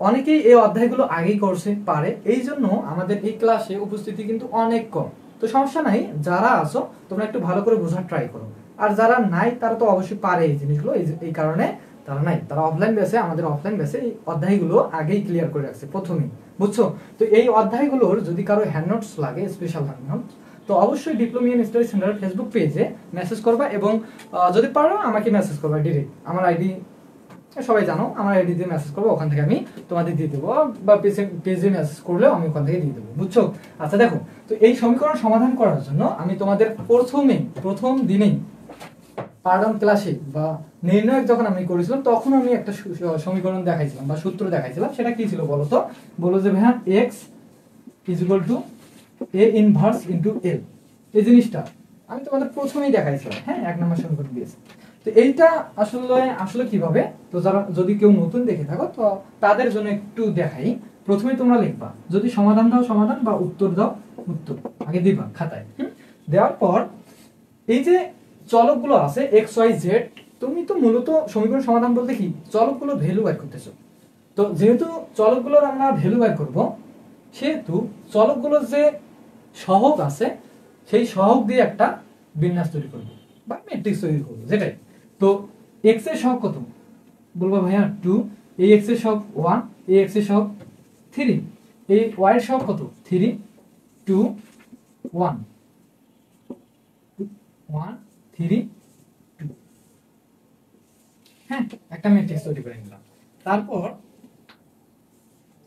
অনেকেই এই অধ্যায়গুলো আগেই করছে পারে, এই জন্য আমাদের এই ক্লাসে উপস্থিতি কিন্তু অনেক কম। তো সমস্যা নাই, যারা আছো তোমরা একটু ভালো করে বোঝার ট্রাই করো। আর যারা নাই তারা তো অবশ্যই পারে এই জিনিসগুলো, এই কারণে তারা নাই, তারা অফলাইন বেসে, আমাদের অফলাইন বেসে এই অধ্যায়গুলো আগেই ক্লিয়ার করে রাখছে প্রথমেই, বুঝছো? তো এই অধ্যায়গুলোর যদি কারো হ্যান্ড নোটস লাগে, স্পেশাল হ্যান্ড নোটস, তো অবশ্যই diploma in study centre Facebook পেজে মেসেজ করবা, এবং যদি পারো আমাকে মেসেজ করবা ডিরেক্ট। আমার আইডি সবাই জানো, আমার আইডি দিয়ে মেসেজ করবো, ওখান থেকে আমি তোমাদের দিয়ে দেবো, বা পেজে মেসেজ করলেও আমি ওখান থেকে দিয়ে দেবো, বুঝছো? আচ্ছা দেখো, তো এই সমীকরণ সমাধান করার জন্য আমি তোমাদের প্রথম দিনেই পারডাউন ক্লাসে বা নির্ণয় যখন আমি করেছিলাম, তখন আমি একটা সমীকরণ দেখাইছিলাম বা সূত্র দেখাইছিলাম। সেটা কি ছিল বলো তো? বলো যে ভাইয়া X is equal to A inverse into L. এই জিনিসটা আমি তোমাদের প্রথমেই দেখাইছিলাম, হ্যাঁ, 1 নম্বর সমীকরণ দিয়েছে। তো এইটা আসলে কিভাবে, তো যারা যদি কেউ নতুন দেখে থাকো তো তাদের জন্য একটু দেখাই। প্রথমে তোমরা লিখবা, যদি সমাধান দাও সমাধান, বা উত্তর দাও উত্তর, আগে দিবা খাতায়। দেওয়ার পর এই যে চলকগুলো আছে এক্স ওয়াই জেড, তুমি তো মূলত সমীকরণ সমাধান বলতে কি চলকগুলো ভ্যালু বের করতেছো। তো যেহেতু চলকগুলোর আমরা ভ্যালু বের করব, সেহেতু চলকগুলোর যে সহগ আছে সেই সহগ দিয়ে একটা বিন্যাস তৈরি করবো বা ম্যাট্রিক্স তৈরি করবো, যেটাই। তো এক্স এর সহগ কত? বলবো ভাইয়া 2, এই এক্স এর সহগ 1, এই এক্স এর সহগ 3, এই ওয়াই এর সহগ কত? 3, 2, 1, 1, 3, 2। হ্যাঁ, একটা ম্যাট্রিক্স তৈরি করে নিলাম। তারপর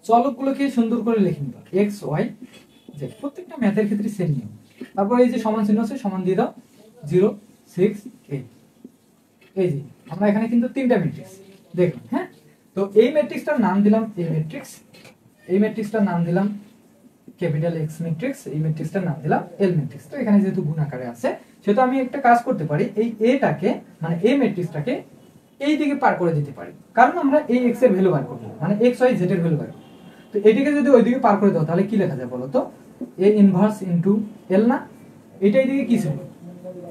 চলকগুলোকে সুন্দর করে লিখে নিলাম, এক্স ওয়াই জেড, প্রত্যেকটা ম্যাথের ক্ষেত্রে সেম নিয়ম। তারপর এই যে সমান চিহ্ন আছে, সমান দিয়ে দাও 0, 6, 8। এই যে আমরা এখানে কিন্তু তিনটা ম্যাট্রিক্স দেখুন, হ্যাঁ। তো এই ম্যাট্রিক্সটার নাম দিলাম এ ম্যাট্রিক্স, এই ম্যাট্রিক্সটার নাম দিলাম ক্যাপিটাল এক্স ম্যাট্রিক্স, এই ম্যাট্রিক্সটার নাম দিলাম এল ম্যাট্রিক্স। তো এখানে যেহেতু গুণ আকারে আছে, সেহেতু আমি একটা কাজ করতে পারি, এই এটাকে মানে এই ম্যাট্রিক্সটাকে এই দিকে পার করে দিতে পারি, কারণ আমরা এই এক্স এর ভ্যালু বার করব, মানে এক্স ওয়াই জেড এর ভ্যালু বার করব। তো এটাকে যদি ওইদিকে পার করে দাও, তাহলে কি লেখা যায় বলো তো? এ ইনভার্স ইনটু এল না? এটা এইদিকে কি ছিল?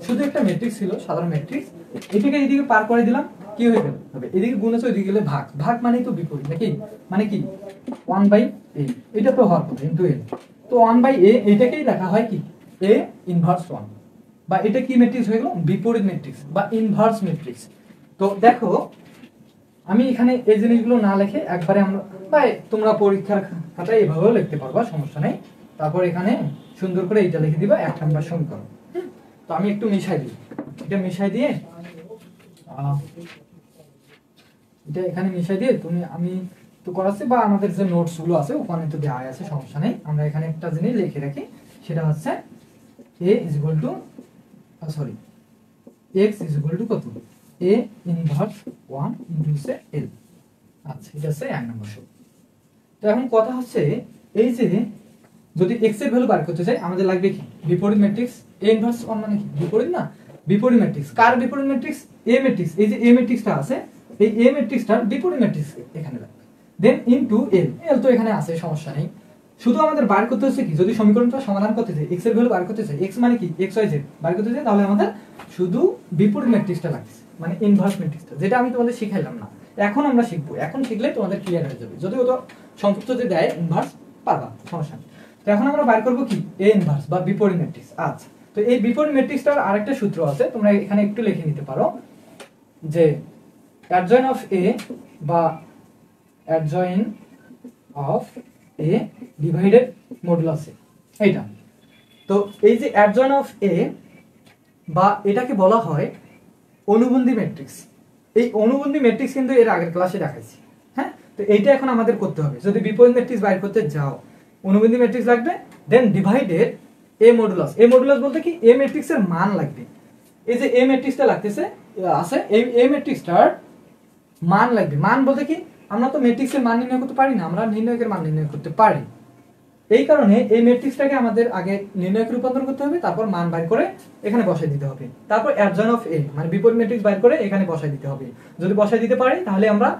শুধু একটা ম্যাট্রিক্স ছিল, সাধারণ ম্যাট্রিক্স। এটাকে এইদিকে পার করে দিলাম, কি হয়ে গেল? হবে এদিকে গুণ আছে, ওইদিকে গেলে ভাগ, ভাগ মানেই তো বিপরীত নাকি? মানে কি 1/a, এটা তো হওয়ার কথা ইনটু এল। তো 1/a এটাকেই লেখা হয় কি এ ইনভার্স 1, বা এটা কি ম্যাট্রিক্স হয়ে গেল? বিপরীত ম্যাট্রিক্স বা ইনভার্স ম্যাট্রিক্স। তো দেখো আমি এখানে এই জিনিসগুলো না লিখে একবারে আমরা, বা তোমরা পরীক্ষার খাতায় এভাবেও লিখতে পারবা, সমস্যা নেই। তারপর এখানে সুন্দর করে এটা লিখে দিবা 1 নম্বর সমীকরণ। তো আমি একটু মিশাই দিই, এটা মিশাই দিয়ে এটা এখানে মিশাই দিয়ে আমি তো করাচ্ছি, বা আমাদের যে নোটস গুলো আছে ওখানে তো দেওয়া আছে, সমস্যা নেই। আমরা এখানে একটা জিনিস লিখে রাখি, সেটা হচ্ছে a is equal two sorry x is equal two কত? a inverse 1 into say l। আচ্ছা, এটা হচ্ছে 1 নম্বর সূত্র। তো এখন কথা হচ্ছে, এই যে যদি x এর ভ্যালু বার করতে চাই, আমাদের লাগবে কি বিপরীত ম্যাট্রিক্স। a ইনভার্স 1 মানে কি বিপরীত না? বিপরীত ম্যাট্রিক্স। কার বিপরীত ম্যাট্রিক্স? a matrix. এই যে a ম্যাট্রিক্সটা আছে, এই a ম্যাট্রিক্সটার বিপরীত ম্যাট্রিক্স এখানে লাগবে। দেন ইনটু l, l তো এখানে আছে, সমস্যা নেই। শুধু আমাদের বার করতে হচ্ছে কি, যদি সমীকরণটা সমাধান করতে চাই, x এর ভ্যালু বার করতে চাই, x মানে কি x y z বার করতে চাই, তাহলে আমাদের শুধু বিপরীত ম্যাট্রিক্সটা লাগছে, মানে ইনভার্স ম্যাট্রিক্সটা, যেটা আমি তোমাদের শিখাইলাম না। এখন আমরা শিখবো, এখন শিখলে তোমাদের ক্লিয়ার হয়ে যাবে। যদি ওটা সংক্ষিপ্ত যে দেয় ইনভার্স, পারবা, সমস্যা নেই। তো তো এখন আমরা বাইর করব কি এ ইনভার্স বা বিপরীত ম্যাট্রিক্স। আচ্ছা, তো এই বিপরীত ম্যাট্রিক্সটার আরেকটা সূত্র আছে, তোমরা এখানে একটু লিখে নিতে পারো যে অ্যাডজয়েন্ট অফ এ বা adjoint of A divided modulus এ, এইটা। তো এই যে অ্যাডজয়েন্ট অফ এ বা এটাকে বলা হয় অনুবন্ধী ম্যাট্রিক্স। এই অনুবন্ধী ম্যাট্রিক্স কিন্তু এর আগের ক্লাসে দেখাইছি, হ্যাঁ। তো এইটা এখন আমাদের করতে হবে, যদি বিপরীত ম্যাট্রিক্স বাইর করতে যাও অনুবন্ধী ম্যাট্রিক্স লাগবে, দেন ডিভাইডেড এ মডুলাস। এ মডুলাস বলতে কি এ ম্যাট্রিক্সের মান লাগবে। এই যে এ ম্যাট্রিক্সটা লাগতেছে আছে, এই এ ম্যাট্রিক্সটার মান লাগবে। মান বলতে কি আমরা তো ম্যাট্রিক্সের মান নির্ণয় করতে পারি না, আমরা নির্ণয়কের মান নির্ণয় করতে পারি। এই কারণে এই ম্যাট্রিক্সটাকে আমাদের আগে নির্ণয়কে রূপান্তর করতে হবে, তারপর মান বাইর করে এখানে বসাই দিতে হবে, তারপর অ্যাডজয়েন্ট অফ এ মানে বিপরীত ম্যাট্রিক্স বাইর করে এখানে বসাই দিতে হবে। যদি বসাই দিতে পারি তাহলে আমরা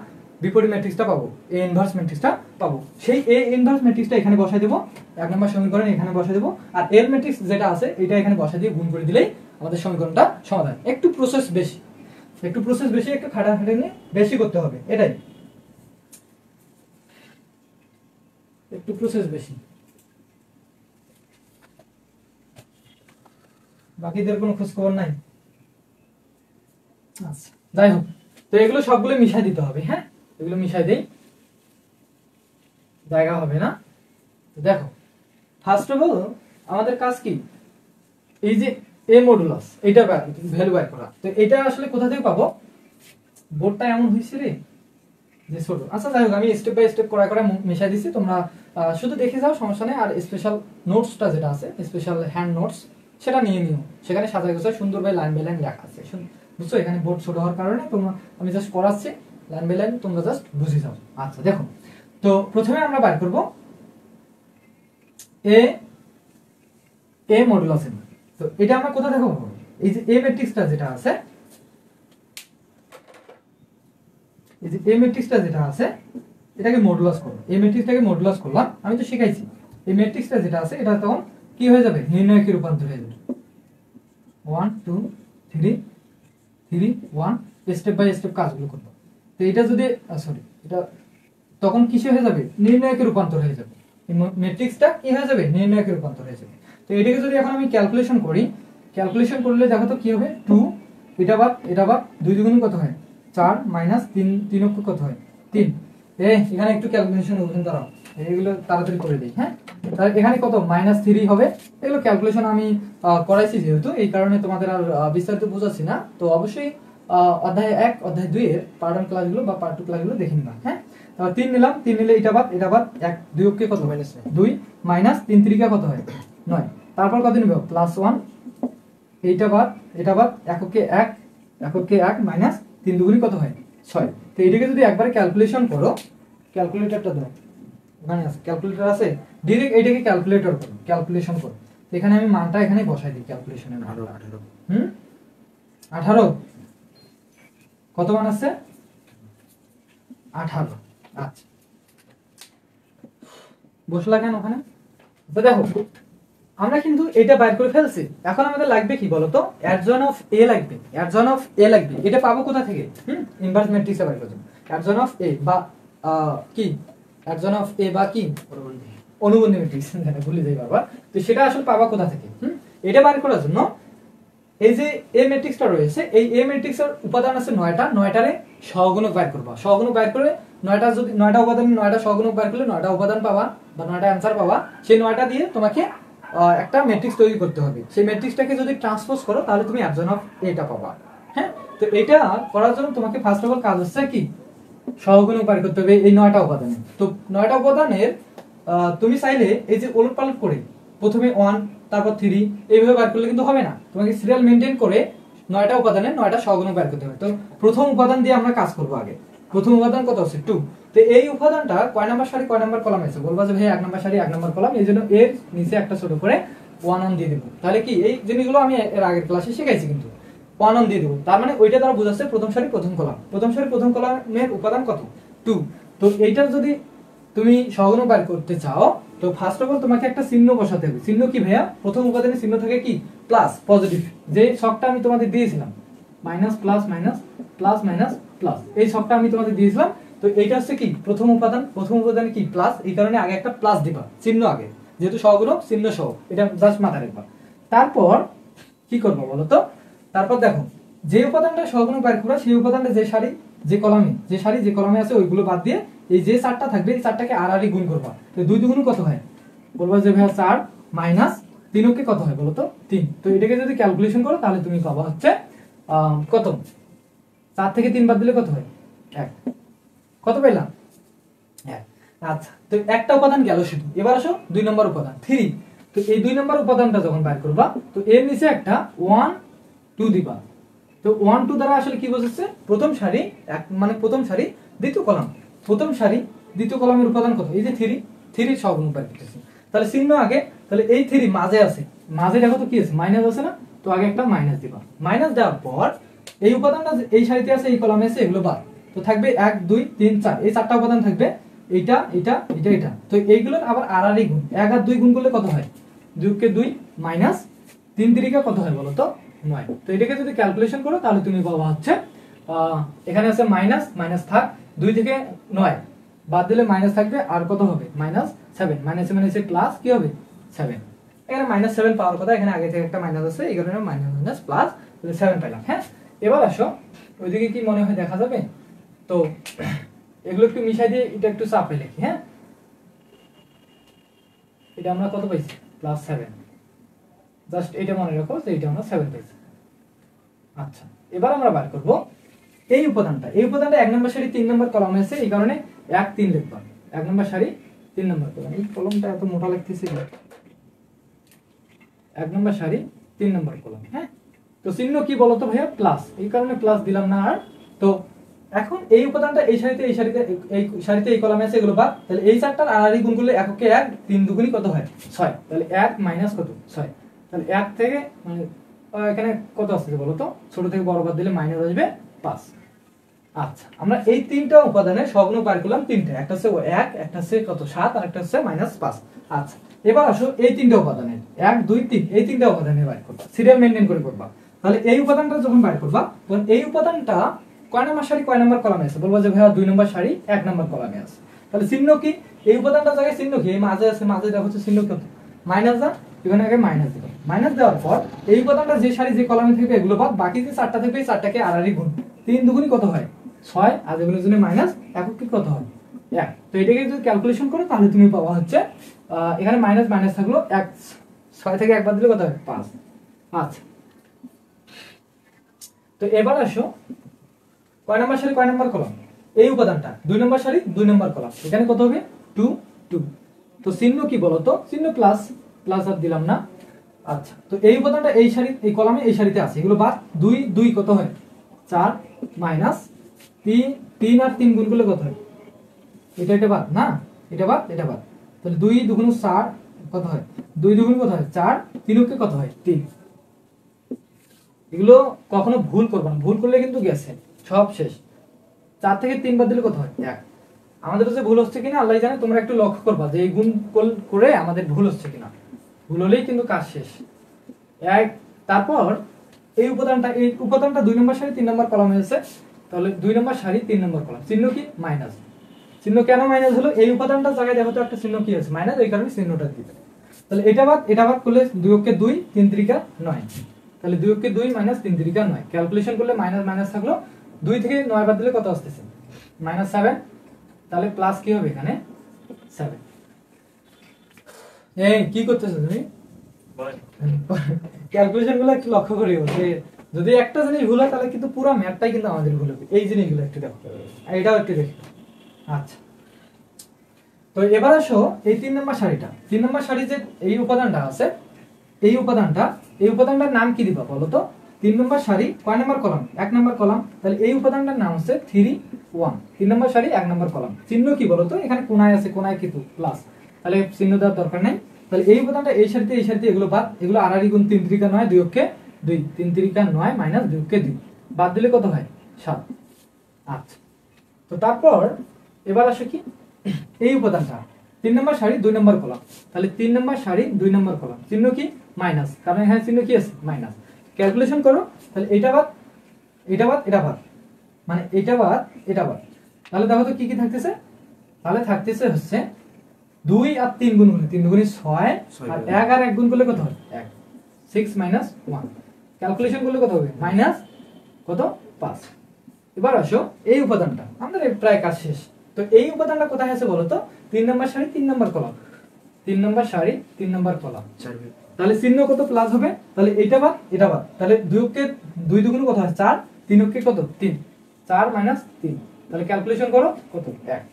বিপরীত ম্যাট্রিক্সটা পাবো, এ ইনভার্স ম্যাট্রিক্সটা পাবো। সেই এ ইনভার্স ম্যাট্রিক্সটা এখানে বসাই দেবো, 1 নম্বর সমীকরণ এখানে বসাই দেবো, আর এল ম্যাট্রিক্স যেটা আছে এটা এখানে বসাই দিয়ে গুণ করে দিলেই আমাদের সমীকরণটা সমাধান। একটু প্রসেস বেশি, একটু খাটাখাটি বেশি করতে হবে, এটাই একটু প্রসেস বেশি। বাকিদের কোনো খোঁজ খবর নাই। আচ্ছা, যাই হোক, তো এগুলো সবগুলো মিশাই দিতে হবে, হ্যাঁ। এগুলো মিশাই দেই, জায়গা হবে না। তো দেখো, ফার্স্ট অফ অল আমাদের কাজ কি, এই যে এ মডুলাস এটা ভ্যালু বের করা। তো এটা আসলে কোথা থেকে পাবো, বোর্ডটা এমন হয়েছে রে যে ছোট। আচ্ছা, যাই হোক, আমি স্টেপ বাই স্টেপ করে মিশাই দিচ্ছি, তোমরা শুধু দেখে যাও, সমস্যা নেই। আর স্পেশাল নোটসটা যেটা আছে, স্পেশাল হ্যান্ড নোটস, সেটা নিয়ে নিও, সেখানে সাজায় গোছায় সুন্দর বাই লাইন বাই লাইন লেখা আছে, বুঝছো। এখানে বোর্ড ছোট হওয়ার কারণে তোমরা, আমি জাস্ট করাচ্ছি লাইন বাই লাইন, তোমরা জাস্ট বুঝে যাও। আচ্ছা দেখো, তো প্রথমে আমরা বাইর করব এ মডুলাস এ। তো এটা আমরা কোথা থেকে পাবো, এই যে এ ম্যাট্রিক্সটা যেটা আছে, এই যে এ ম্যাট্রিক্সটা যেটা আছে এটাকে মডুলাস করব। এই ম্যাট্রিক্সটাকে মডুলাস করলাম, আমি তো শিখাইছি। এই ম্যাট্রিক্সটা যেটা আছে এটা তখন কি হয়ে যাবে, নির্ণয়কে রূপান্তর হয়ে যাবে। 1 2 3 3 1, স্টেপ বাই স্টেপ কাজগুলো করব। তো এটা যদি সরি, এটা তখন কিসে হয়ে যাবে, নির্ণয়কে রূপান্তর হয়ে যাবে। এই ম্যাট্রিক্সটা কি হয়ে যাবে, নির্ণয়কে রূপান্তর হয়ে যাবে। তো এটাকে যদি এখন আমি ক্যালকুলেশন করি, ক্যালকুলেশন করলে দেখো তো কি হবে, 2 এটা বাদ 2 দুগুণ কত হয় 4 মাইনাস 3 অক্ষ কত হয় 3। এখানে একটু ক্যালকুলেশন ওখানে দাঁড়াও, এগুলো তাড়াতাড়ি করে দিই, হ্যাঁ। তাহলে এখানে কত -3 হবে। এগুলো ক্যালকুলেশন আমি করাইছি যেহেতু, এই কারণে তোমাদের আর বিস্তারিত বোঝাচ্ছি না। তো অবশ্যই অধ্যায় 1 অধ্যায় 2 এর পার্ট 1 ক্লাসগুলো বা পার্ট 2 ক্লাসগুলো দেখে নিবা, হ্যাঁ। তাহলে 3 নিলাম, 3 নিলে এটা বাদ 1 2 অক্ষে কত -2 মাইনাস 3 3 কত হয় 9। তারপর কত নিব +1, এটা বাদ এককে 1 মাইনাস 3 দুগুণে কত হয় 6। তো এটাকে যদি একবারে ক্যালকুলেশন করো, ক্যালকুলেটরটা দাও, ওখানে আছে ক্যালকুলেটর আছে, ডাইরেক্ট এটাকে ক্যালকুলেশন করো। এখানে আমি মানটা এখানে বসাই দিই, ক্যালকুলেশনের মান 18 কত মান আছে 18। আচ্ছা, বসলা কেন ওখানে। তো দেখো, আমরা কিন্তু এটা বাইর করে ফেলছি। এখন আমাদের লাগবে কি বলতো, অ্যাডজয়েন্ট অফ এ লাগবে, অ্যাডজয়েন্ট অফ এ লাগবে। এটা পাবো কোথা থেকে, ইনভার্স ম্যাট্রিক্সে বাইর করব। অ্যাডজয়েন্ট অফ এ বা কি, অ্যাডজয়েন্ট অফ এ বা কি অনুবন্ধী ম্যাট্রিক্স, ভুলে যাই বারবার। তো সেটা আসলে পাবা কোথা থেকে, এটা বাইর করার জন্য এই যে এ ম্যাট্রিক্সটা রয়েছে, এই এ ম্যাট্রিক্সের উপাদান আছে 9টা, 9টারে সহগুণক বাইর করবা। সহগুণক বাইর করে 9টা যদি 9টা উপাদান 9টা সহগুণক বাইর করলে 9টা উপাদান পাবা বা 9টা অ্যানসার পাবা। সেই 9টা দিয়ে তোমাকে একটা ম্যাট্রিক্স তৈরি করতে হবে। সেই ম্যাট্রিক্সটাকে যদি ট্রান্সপোজ করো তাহলে তুমি অ্যাডজয়েন্ট অফ এটা পাবা, হ্যাঁ। তো এটা করার জন্য তোমাকে ফার্স্ট অফ অল কাজ হচ্ছে কি, সহগুণক বাইর করতে হবে এই 9টা উপাদানে। তো 9টা উপাদানের তুমি চাইলে এই যে ওলটপালট করে প্রথমে 1 তারপর 3 এইভাবে বের করলে কিন্তু হবে না, তোমাকে সিরিয়াল মেইনটেইন করে 9টা উপাদানের 9টা সহগুণক বের করতে হবে। তো প্রথম উপাদান দিয়ে আমরা কাজ করব আগে। প্রথম উপাদান কত আছে 2। তো এই উপাদানটা কয় নাম্বার সারি কয় নাম্বার কলাম আছে, বলবা যে ভাই 1 নাম্বার সারি 1 নাম্বার কলাম, এইজন্য এর নিচে একটা ছোট করে 1 অন দিয়ে দেব। তাহলে কি এই জিনিসগুলো আমি এর আগের ক্লাসে শিখাইছি, কিন্তু 1 অন দিয়ে দেব। তার মানে ওইটা দ্বারা বোঝাচ্ছে প্রথম সারি প্রথম কলাম, প্রথম সারি প্রথম কলামের উপাদান কত 2। তো এইটা যদি তুমি সহগুণক বের করতে চাও, তো ফার্স্ট অফ অল তোমাকে একটা চিহ্ন বসাতে হবে। চিহ্ন কি ভাইয়া, প্রথম উপাদানের চিহ্ন থাকে কি প্লাস, পজিটিভ, যে ছকটা আমি তোমাদের দিয়েছিলাম, minus plus minus plus minus plus, এই ছকটা আমি তোমাদের দিয়েছিলাম। তো এইটা হচ্ছে কি প্রথম উপাদান, প্রথম উপাদানে কি প্লাস, এই কারণে আগে একটা প্লাস দিবা চিহ্ন আগে। যেহেতু সহগুণক চিহ্ন সহ, এটা জাস্ট মাথায় রাখবা। তারপর কি করবো বলো তো, তারপর দেখো যে উপাদানটা সহগুণক বাইর করবা সেই উপাদানটা যে সারি যে কলামে আছে ওইগুলো বাদ দিয়ে এই যে চারটা থাকবে এই চারটাকে আর গুণ করবা। তো 2 দুগুণ কত হয়, বলবা যে ভাইয়া 4 মাইনাস 3 কে কত হয় বলো তো 3। তো এটাকে যদি ক্যালকুলেশন করো তাহলে তুমি পাবা হচ্ছে কত, 4 থেকে 3 বাদ দিলে কত হয় 1। কত পেলাম 1। আচ্ছা, তো একটা উপাদান গেল শুধু। এবার আসো 2 নম্বর উপাদান 3। তো এই 2 নম্বর উপাদানটা যখন বাইর করবা তো এর নিচে একটা 1 2 দিবা। তো 1 2 দ্বারা আসলে কি বোঝাচ্ছে, প্রথম সারি মানে প্রথম সারি দ্বিতীয় কলাম, প্রথম সারি দ্বিতীয় কলামের উপাদান কত, এই যে 3 সহগুণক বাইর করতেছি। তাহলে চিহ্ন আগে, তাহলে এই 3 মাঝে আছে, মাঝে দেখো তো কি আছে মাইনাস আছে না, তো আগে একটা মাইনাস দিবা। মাইনাস দেওয়ার পর এই উপাদানটা এই সারিতে আছে এই কলামে আছে এগুলো বাদ, তো থাকবে 1 2 3 4, এই চারটা উপাদান থাকবে, এটা এটা এটা এটা। তো এইগুলোর আবার আর গুণ, 1 আর 2 গুণ করলে কত হয়, 2 কে 2 মাইনাস 3 3 কত হয় বলো তো 9। তো এটাকে যদি ক্যালকুলেশন করো তাহলে তুমি পাবা হচ্ছে এখানে আছে মাইনাস মাইনাস থাক, 2 থেকে 9 বাদ দিলে মাইনাস থাকবে, আর কত হবে -7, মাইনাসে মাইনাসে প্লাস কি হবে 7। এখানে -7 পাওয়ার কথা, এখানে আগে থেকে একটা মাইনাস আছে এই কারণে মাইনাস মাইনাস প্লাস 7 পেলাম। হ্যাঁ, এবার আসো ওইদিকে কি মনে হয় দেখা যাবে, তো এগুলো একটু মিশাই দিয়ে এটা একটু চাপে লিখি। হ্যাঁ, এটা আমরা কত পাইছি +7, জাস্ট এটা মনে রাখো যে এটা আমরা 7 পাইছি। আচ্ছা, এবার আমরা বার করব এই উপাদানটা 1 নম্বর সারি 3 নম্বর কলামে আছে এই কারণে 1 3 লিখব। 1 নম্বর সারি 3 নম্বর কলাম, এই কলমটা এত মোটা লাগতেছে, 1 নম্বর সারি 3 নম্বর কলাম। হ্যাঁ, তো চিহ্ন কি বলতো ভাইয়া প্লাস, এই কারণে প্লাস দিলাম না। আর তো এখন এই উপাদানটা এই সারিতে এই কলামে আছে এগুলো বাদ, তাহলে এই চারটার আর গুণ করলে এককে 1 3 দুগুণই কত হয় 6। তাহলে 1 মাইনাস কত 6, তাহলে 1 থেকে মানে এখানে কত আসছে বলো তো, ছোট থেকে বড় বাদ দিলে মাইনাস আসবে 5। আচ্ছা, আমরা এই তিনটা উপাদানের সহগুণক বার করলাম তিনটা, একটা হচ্ছে 1, একটা হচ্ছে কত 7, আর একটা হচ্ছে -5। আচ্ছা, এবার আসো এই তিনটা উপাদানের 1 2 3 এই তিনটা উপাদানের বার করবা, সিরিয়াল মেইনটেইন করে করবা। তাহলে এই উপাদানটা যখন বার করবা তখন এই উপাদানটা কয় নম্বর সারি কয় নম্বর কলামে আছে, বলবা যে ভাইয়া 2 নম্বর সারি 1 নম্বর কলামে আছে। তাহলে চিহ্ন কি, এই উপাদানটার জায়গায় চিহ্ন কি, এই মাঝে আছে, মাঝে দেখো হচ্ছে চিহ্ন কত মাইনাস দা, এখানে আগে মাইনাস দিবা। মাইনাস দেওয়ার পর এই উপাদানটা যে সারি যে কলামে থাকবে এগুলো বাদ, বাকি যে চারটা থাকবে এই চারটাকে আর গুণ, 3 দুগুণই কত হয় 6, আর এগুলোর জন্য মাইনাস একক কি কত হয় 1। তো এটাকে যদি ক্যালকুলেশন করো তাহলে তুমি পাবা হচ্ছে এখানে মাইনাস মাইনাস থাকলো 1, 6 থেকে 1 বাদ দিলে কত হয় 5। আচ্ছা, তো এবার আসো কয় নম্বর সারি কয় নম্বর কলাম, এই উপাদানটা 2 নম্বর সারি 2 নম্বর কলাম, এখানে কত হবে 2 2। তো চিহ্ন কি বলতো, চিহ্ন প্লাস, প্লাস আর দিলাম না। আচ্ছা, তো এই উপাদানটা এই সারি এই কলামে এই সারিতে আছে এগুলো বাদ, 2 2 কত হয় 4 মাইনাস 3 3 আর 3 গুণ করলে কত হয়, এটা বাদ না, এটা বাদ এটা বাদ, তাহলে 2 দুগুণ 4 কত হয়, 2 দুগুণ কত হয় 4, 3 কে কত হয় 3। এগুলো কখনো ভুল করবে না, ভুল করলে কিন্তু গেছে সব শেষ। 4 থেকে 3 বাদ দিলে কত হয় 1। আমাদের কাছে ভুল হচ্ছে কিনা আল্লাহ জানে, তোমরা একটু লক্ষ্য করবা যে এই গুণ করে আমাদের ভুল হচ্ছে কিনা, ভুল হলেই কিন্তু কাজ শেষ। 1, তারপর এই উপাদানটা 2 নম্বর সারি 3 নম্বর কলামে আছে, তাহলে 2 নম্বর সারি 3 নম্বর কলাম, চিহ্ন কি মাইনাস। চিহ্ন কেন মাইনাস হলো, এই উপাদানটার জায়গায় দেখো তো একটা চিহ্ন কি আছে মাইনাস, এই কারণে চিহ্নটা দিবে। তাহলে এটা বাদ করলে 2 কে 2 3 3 9, তাহলে 2 কে 2 মাইনাস 3 3 9, ক্যালকুলেশন করলে মাইনাস মাইনাস থাকলো, 2 থেকে 9 বাদ দিলে কত আসতেছে -7, তাহলে প্লাস কি হবে এখানে 7। এই কি করতেছো তুমি, ক্যালকুলেশন গুলো একটু লক্ষ্য করিও, যে যদি একটা জিনিস ভুল হয় তাহলে কিন্তু পুরো ম্যাথটাই কিন্তু আমাদের ভুল হবে। এই জিনিসগুলো একটু দেখো, এইটাও একটু দেখো। আচ্ছা, তো এবার আসো এই 3 নম্বর সারিটা, 3 নম্বর সারি যে এই উপাদানটা আছে এই উপাদানটার নাম কি দিবা বলো তো। 3 নম্বর সারি কয় নম্বর কলাম 1 নম্বর কলাম, তাহলে এই উপাদানটার নাম হচ্ছে 3 1। 3 নম্বর সারি 1 নম্বর কলাম, চিহ্ন কি বলো তো, এখানে কোণায় আছে, কোণায় কিন্তু প্লাস, তাহলে চিহ্ন দেওয়ার দরকার নাই। তাহলে এই উপাদানটা এই সারিতে এগুলো বাদ, এগুলো আর গুণ 3 3 9 2 কে 2 3 3 9 মাইনাস 2 কে 2 বাদ দিলে কত হয় 7। আচ্ছা, তো তারপর এবার আসো কি এই উপাদানটা 3 নম্বর সারি 2 নম্বর কলাম, তাহলে 3 নম্বর সারি 2 নম্বর কলাম, চিহ্ন কি মাইনাস, কারণ এখানে চিহ্ন কি আছে মাইনাস। ক্যালকুলেশন করো, তাহলে এটা বাদ এটা বাদ এটা বাদ, মানে এটা বাদ এটা বাদ, তাহলে দেখো তো কি কি থাকতেছে, তাহলে থাকতেছে হচ্ছে 2 আর 3 গুণ করলে 3 দুগুণে 6 আর 1 আর 1 গুণ করলে কত হয় 1 6 মাইনাস 1 ক্যালকুলেশন করলে কত হবে মাইনাস কত 5। এবার আসো এই উপাদানটা আমাদের প্রায় কাজ শেষ। তো এই উপাদানটা কোথায় আছে বলো তো 3 নাম্বার সারি 3 নাম্বার কলাম 3 নাম্বার সারি 3 নাম্বার কলাম। তাহলে চিহ্ন কত প্লাস হবে তাহলে এটা বাদ তাহলে 2 কে 2 দুগুণ কত হয় 4 3 কে কত 3 4 মাইনাস 3 তাহলে ক্যালকুলেশন করো কত 1।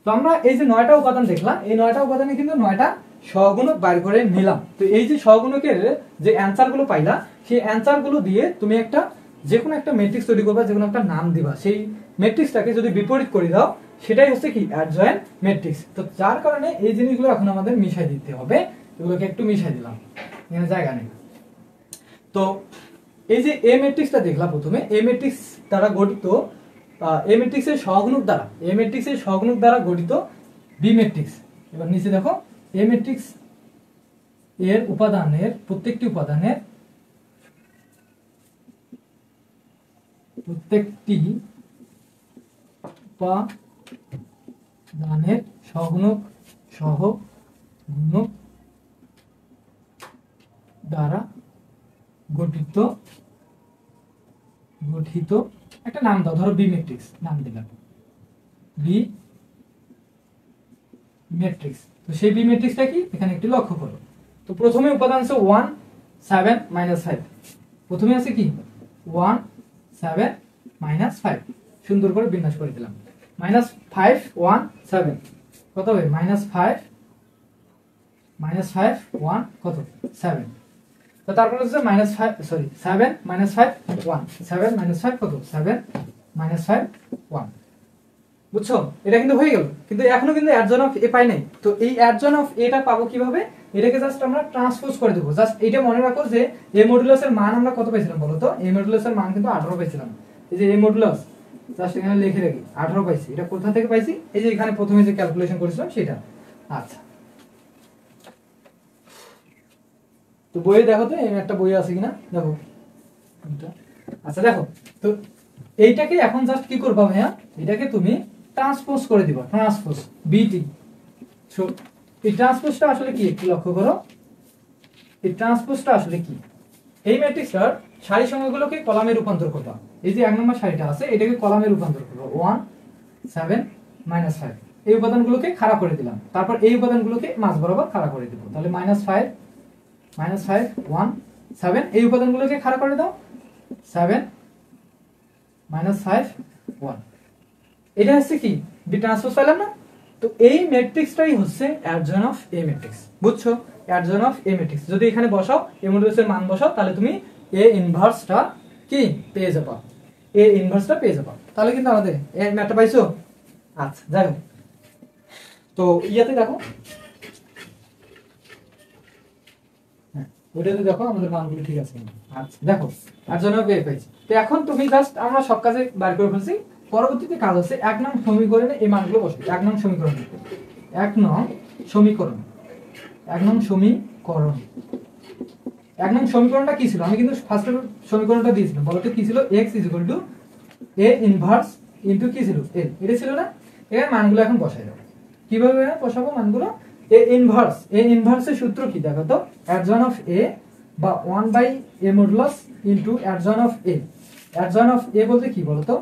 তো আমরা এই যে 9টা উপাদান দেখলাম এই 9টা উপাদানে কিন্তু 9টা সহগুণক বাইর করে নিলাম। তো এই যে সহগুণকের যে অ্যানসার গুলো পাইলা সেই অ্যানসার গুলো দিয়ে তুমি একটা যে কোনো একটা ম্যাট্রিক্স তৈরি করবা যে কোনো একটা নাম দিবা সেই ম্যাট্রিক্সটাকে যদি বিপরীত করে দাও সেটাই হচ্ছে কি অ্যাডজয়েন্ট ম্যাট্রিক্স। তো যার কারণে এই জিনিসগুলো এখন আমাদের মিশাই দিতে হবে এগুলোকে একটু মিশাই দিলাম এখানে জায়গা নেই। তো এই যে এ ম্যাট্রিক্সটা দেখলাম প্রথমে এ ম্যাট্রিক্স দ্বারা গঠিত এ ম্যাট্রিক্সের সহগুণক দ্বারা গঠিত বি ম্যাট্রিক্স। এবার নিচে দেখো এ ম্যাট্রিক্স এর উপাদানের প্রত্যেকটি উপাদানের সহগুণক দ্বারা গঠিত একটা নাম দাও ধরো বি ম্যাট্রিক্স নাম দিলাম বি ম্যাট্রিক্স। তো সেই বি ম্যাট্রিক্সটা কি এখানে একটু লক্ষ্য করো। তো প্রথমে উপাদান আছে 1 7 -5 প্রথমে আছে কি 1 7 -5 সুন্দর করে বিন্যাস করে দিলাম -5 1 7 কত হবে -5 1 কত 7। তো তারপর হচ্ছে -5 1 7 -5 কত 7 -5 1 বুঝছো এটা কিন্তু হয়ে গেল। কিন্তু এখনো কিন্তু অ্যাডজন অফ এ পাই নাই। তো এই অ্যাডজন অফ এটা পাবো কিভাবে এটাকে জাস্ট আমরা ট্রান্সপোজ করে দেব। জাস্ট এটা মনে রাখো যে এ মডুলাসের মান আমরা কত পাইছিলাম বলো তো এ মডুলাসের মান কিন্তু 18 পাইছিলাম। এই যে এ মডুলাস জাস্ট এখানে লিখে রাখি 18 পাইছি। এটা কোথা থেকে পাইছি এই যে এখানে প্রথমে যে ক্যালকুলেশন করেছিলাম সেটা। আচ্ছা তো বইয়ে দেখো তো এই একটা বই আছে কিনা দেখো। আচ্ছা দেখো তো এইটাকে এখন জাস্ট কি করবা ভাইয়া এটাকে তুমি ট্রান্সপোজ করে দিবা ট্রান্সপোজ বিটি। সো এই ট্রান্সপোজটা আসলে কি একটু লক্ষ্য করো এই ট্রান্সপোজটা আসলে কি এই ম্যাট্রিক্সটার সারি সংখ্যাগুলোকে কলামে রূপান্তর করবা। এই যে 1 নম্বর সারিটা আছে এটাকে কলামে রূপান্তর করবা 1 7 -5 এই উপাদানগুলোকে খাড়া করে দিলাম তারপর এই উপাদানগুলোকে মাঝ বরাবর খাড়া করে দেব। তাহলে -5 1 7 এই উপাদানগুলোকে খাড়া করে দাও 7 -5 1 এটা হচ্ছে কি বি ট্রান্সপোজ পেলাম না। তো এই ম্যাট্রিক্সটাই হচ্ছে অ্যাডজন অফ এ ম্যাট্রিক্স বুঝছো অ্যাডজন অফ এ ম্যাট্রিক্স। যদি এখানে বসাও এ মডুলাসের মান বসাও তাহলে তুমি এ ইনভার্সটা কি পেয়ে যাবা তাহলে কিন্তু আমাদের এই ম্যাটটা পাইছো। আচ্ছা যাই হোক তো ইয়াতে দেখো ওটাতে দেখো আমাদের মানগুলো ঠিক আছে। আচ্ছা দেখো অ্যাডজন অফ এ পাইছি। তো এখন তুমি জাস্ট আমরা সব কাজে বার করে ফেলছি। পরবর্তীতে কাজ হচ্ছে 1 নং সমীকরণে এই মানগুলো বসাই। 1 নং সমীকরণটা কি ছিল আমি কিন্তু ফার্স্টের সমীকরণটা দিয়েছিলাম বলতে কি ছিল x a ইনভার্স ইনটু কি ছিল l এটা ছিল না। এর মানগুলো এখন বসাই দাও কিভাবে বসাবো মানগুলো a ইনভার্সের সূত্র কি দেখো তো অ্যাডজন অফ a বা 1/a modulus into adjourn of a। Adjourn of a বলতে কি বলো তো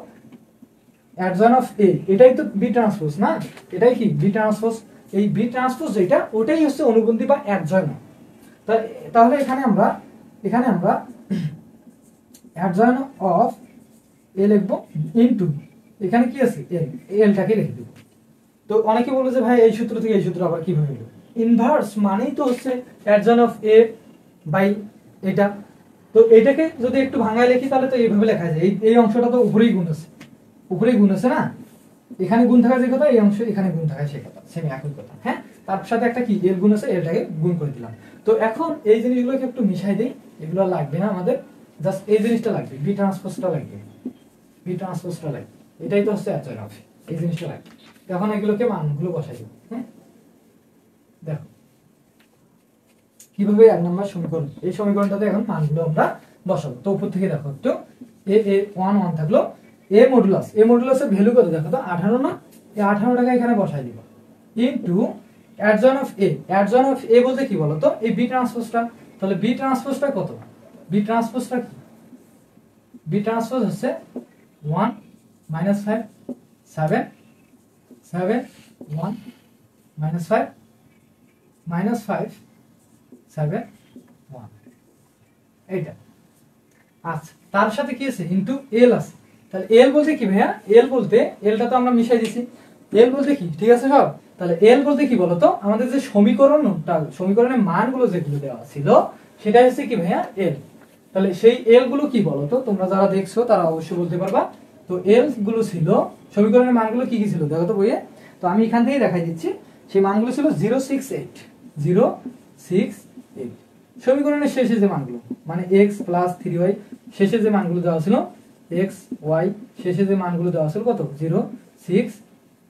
অ্যাডজন অফ a এটাই তো বি ট্রান্সপোজ না এটাই কি বি ট্রান্সপোজ। এই বি ট্রান্সপোজ যেটা ওটাই হচ্ছে অনুবন্ধী বা অ্যাডজন। তাহলে এখানে আমরা অ্যাডজন অফ a লিখবো ইনটু এখানে কি আছে এলটাকে লিখে দেব। তো অনেকে বলে যে ভাই এই সূত্র থেকে এই সূত্র আবার কিভাবে হলো ইনভার্স মানেই তো হচ্ছে অ্যাডজন অফ a বাই এটা। তো এটাকে যদি একটু ভাঙায় লিখি তাহলে তো এইভাবে লেখা যায় এই অংশটা তো উপরেই গুণ আছে না এখানে গুণ থাকা যে কথা এই অংশ এখানে গুণ থাকা সেই কথা সেম একই কথা। হ্যাঁ তার সাথে একটা কি এল গুণ আছে এলটাকে গুণ করে দিলাম। তো এখন এই জিনিসগুলোকে একটু মিশাই দেই এগুলো লাগবে না আমাদের জাস্ট এই জিনিসটা লাগবে বি ট্রান্সপোজটা লাগবে এটাই তো হচ্ছে অ্যাডজন অফ এই জিনিসটা লাগবে। এখন এগুলোকে মানগুলো বসাই দেব। হ্যাঁ দেখো কিভাবে 1 নম্বর সমীকরণ এই সমীকরণটাতে এখন মানগুলো আমরা বসাবো। তো উপর থেকে দেখো তো a 1 থাকলো a মডুলাসের ভ্যালু কত দেখো তো 18 না এই 18 টাকা এখানে বসাই দিব into adjoint of A, adjoint of A বলতে কি বলতো, এই বি ট্রান্সপোজটা। তাহলে বি ট্রান্সপোজটা কত, বি ট্রান্সপোজটা কি, বি ট্রান্সপোজ হচ্ছে 1 -5 7 7 1 -5 -5 7 1, এইটা। আচ্ছা, তার সাথে কি আছে, ইনটু এল আছে। তাহলে এল বলতে কি ভাইয়া, এল বলতে, এলটা তো আমরা মিশাই দিছি, এল বলতে কি, ঠিক আছে সব। তাহলে এল বলতে কি বলতো, আমাদের যে সমীকরণটা, সমীকরণের মানগুলো যেগুলো দেওয়া ছিল সেটা হচ্ছে কি ভাইয়া এল। তাহলে সেই এল গুলো কি বলতো, তোমরা যারা দেখছো তারা অবশ্যই বলতে পারবা। তো এল গুলো ছিল, সমীকরণের মানগুলো কি কি ছিল দেখো তো বইয়ে। তো আমি এখান থেকেই দেখাই দিচ্ছি। সেই মানগুলো ছিল 068 068, সমীকরণের শেষে যে মানগুলো, মানে x প্লাস 3y শেষে যে মানগুলো দেওয়া ছিল, x y শেষে যে মানগুলো দেওয়া ছিল কত, 0 6,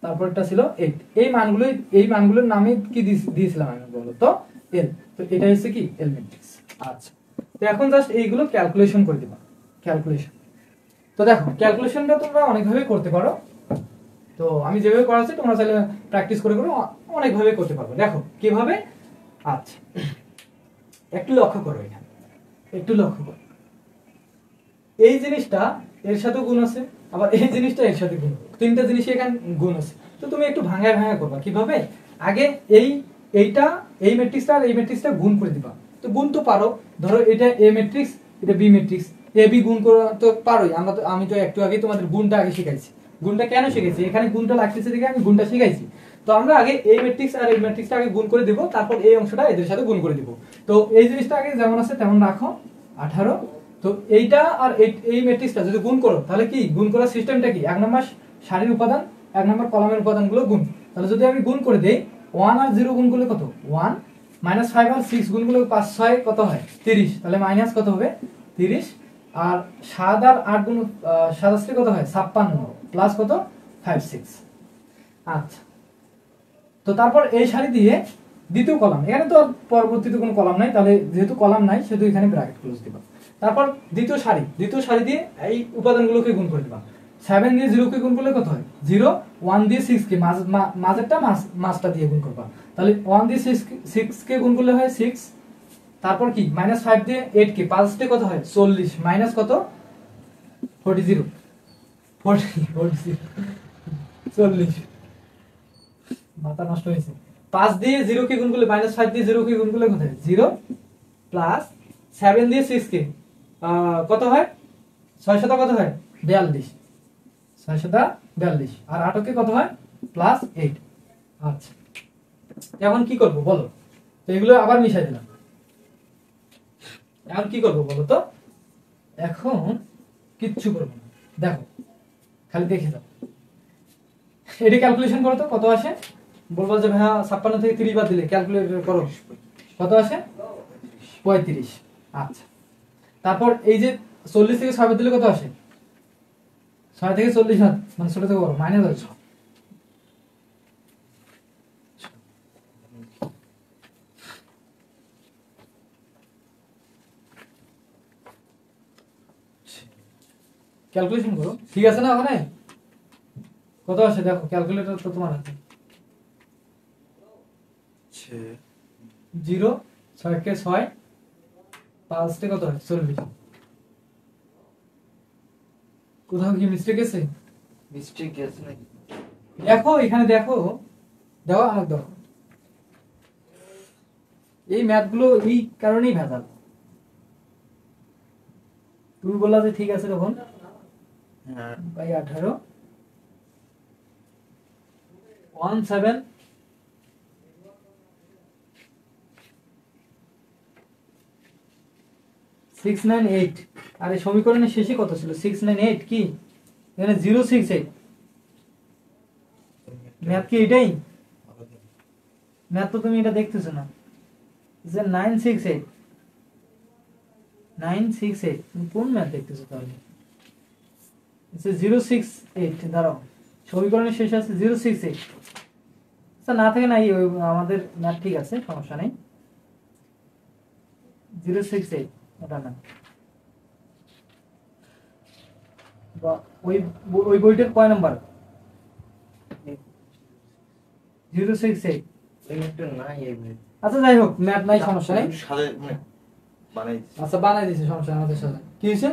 তারপরটা ছিল 8। এই মানগুলোর নামে কি দিয়েছিলাম আমি বলো তো, এল। তো এটা হচ্ছে কি এল ম্যাট্রিক্স। আচ্ছা, তো এখন জাস্ট এইগুলো ক্যালকুলেশন করে দিবা, ক্যালকুলেশন। তো দেখো ক্যালকুলেশনটা তোমরা অনেকভাবে করতে পারো। তো আমি যেভাবে করাচ্ছি তোমরা চাইলে প্র্যাকটিস করে করে অনেকভাবে করতে পারবে। দেখো কিভাবে। আচ্ছা, একটু লক্ষ্য করো, এটা একটু লক্ষ্য করো। এই জিনিসটা এর সাথে গুণ আছে, আবার এই জিনিসটা এর সাথে গুণ, তিনটা জিনিসই এখানে গুণ আছে। তো তুমি একটু ভাঙায় ভাঙায় করবা। কিভাবে, আগে এইটা এই ম্যাট্রিক্সটা আর এই ম্যাট্রিক্সটা গুণ করে দিবা। তো গুণ তো পারো, ধরো এটা এ ম্যাট্রিক্স, এটা বি ম্যাট্রিক্স, এ বি গুণ করা তো পারোই। আমি তো একটু আগে তোমাদের গুণটা আগে শিখাইছি। গুণটা কেন শিখেছি, এখানে গুণটা লাগতেছে দেখে আমি গুণটা শিখাইছি। তো আমরা আগে এই ম্যাট্রিক্স আর এই ম্যাট্রিক্সটা আগে গুণ করে দিব, তারপর এই অংশটা এদের সাথে গুণ করে দিব। তো এই জিনিসটা আগে যেমন আছে তেমন রাখো, 18। তো এইটা আর এই ম্যাট্রিক্সটা যদি গুণ করো, তাহলে কি গুণ করার সিস্টেমটা কি, 1 নম্বর সারির উপাদান, 1 নম্বর কলামের উপাদানগুলো গুণ। তাহলে যদি আমি গুণ করে দেই, 1 আর 0 গুণ করলে কত, 1 -5 আর 6 গুণ করলে 5 6 কত হয় 30, তাহলে মাইনাস কত হবে 30। আর 7 আর 8 গুণ 7 আসলে কত হয় 56, প্লাস কত 5 6। আচ্ছা, তো তারপর এই সারি দিয়ে দ্বিতীয় কলাম, এখানে তো আর পরবর্তীতে কোনো কলাম নাই, তাহলে যেহেতু কলাম নাই সেহেতু এখানে ব্র্যাকেট ক্লোজ দিবা। তারপর দ্বিতীয় সারি দিয়ে এই উপাদানগুলোকে গুণ করে দিবা। 7 দিয়ে 0 কে গুণ করলে কত হয় 0, 1 দিয়ে 6 কে মাঝেরটা মাঝটা দিয়ে গুণ করবা। তাহলে 1 দিয়ে 6 কে গুণ করলে হয় 6। তারপর কি -5 দিয়ে 8 কে 5 দিয়ে কত হয় 40, মাইনাস কত 40 40 মাথা নষ্ট হয়েছে। 5 দিয়ে 0 কে গুণ করলে, -5 দিয়ে 0 কে গুণ করলে কত হয় 0, প্লাস 7 দিয়ে 6 কে কত হয় 6 শত কত হয় 42, 6 শত 42, আর 8 কে কত হয় প্লাস 8। আচ্ছা, এখন কি করব বলো। তো এগুলো আবার মিশাই দিলাম। এখন কি করব বলো তো, এখন কিচ্ছু করব না, দেখো খালি দেখে যাও। এটি ক্যালকুলেশন করো তো কত আসে, বলবো যে ভাইয়া 56 থেকে 30 বাদ দিলে ক্যালকুলেট করো কত আসে 35। আচ্ছা, তারপর এই যে 40 থেকে 6 বাদ দিলে কত আসে, 6 থেকে 40 বাদ, মানে ছোট থেকে বড় মাইনাস হচ্ছে। ক্যালকুলেশন করো, ঠিক আছে না ওখানে কত আসে দেখো, ক্যালকুলেটর তো তোমার হাতে। 0 6 কে 6, 5 থেকে কত হয় 40। কোথাও কি মিস্টেক আছে, মিস্টেক আছে নাকি? দেখো এখানে দেখো, দেখো আমার দেখো, এই ম্যাথগুলো এই কারণেই ভেজাল। তুমি বললা যে ঠিক আছে তখন হ্যাঁ, বাই 18 17 698। আর এই সমীকরণের শেষে কত ছিল 698, কি এখানে 068। ম্যাথ কি এটাই, ম্যাথ তো তুমি এটা দেখতেছো না, যে 968 968, তুমি কোন ম্যাথ দেখতেছো তাহলে, 068। দাঁড়াও, সমীকরণের শেষে আছে 068। আচ্ছা না থাকে না, আমাদের ম্যাথ ঠিক আছে, সমস্যা নেই। 068 ওটা না, ওই ওই বইটার কয় নাম্বার 068, লিমিটটা নাই এই ভাই। আচ্ছা যাই হোক, ম্যাথ নাই, সমস্যা নেই। সাথে মানে বানাই দিছি। আচ্ছা বানাই দিছি, সমস্যা নেই, আমাদের সাথে কি হয়েছে?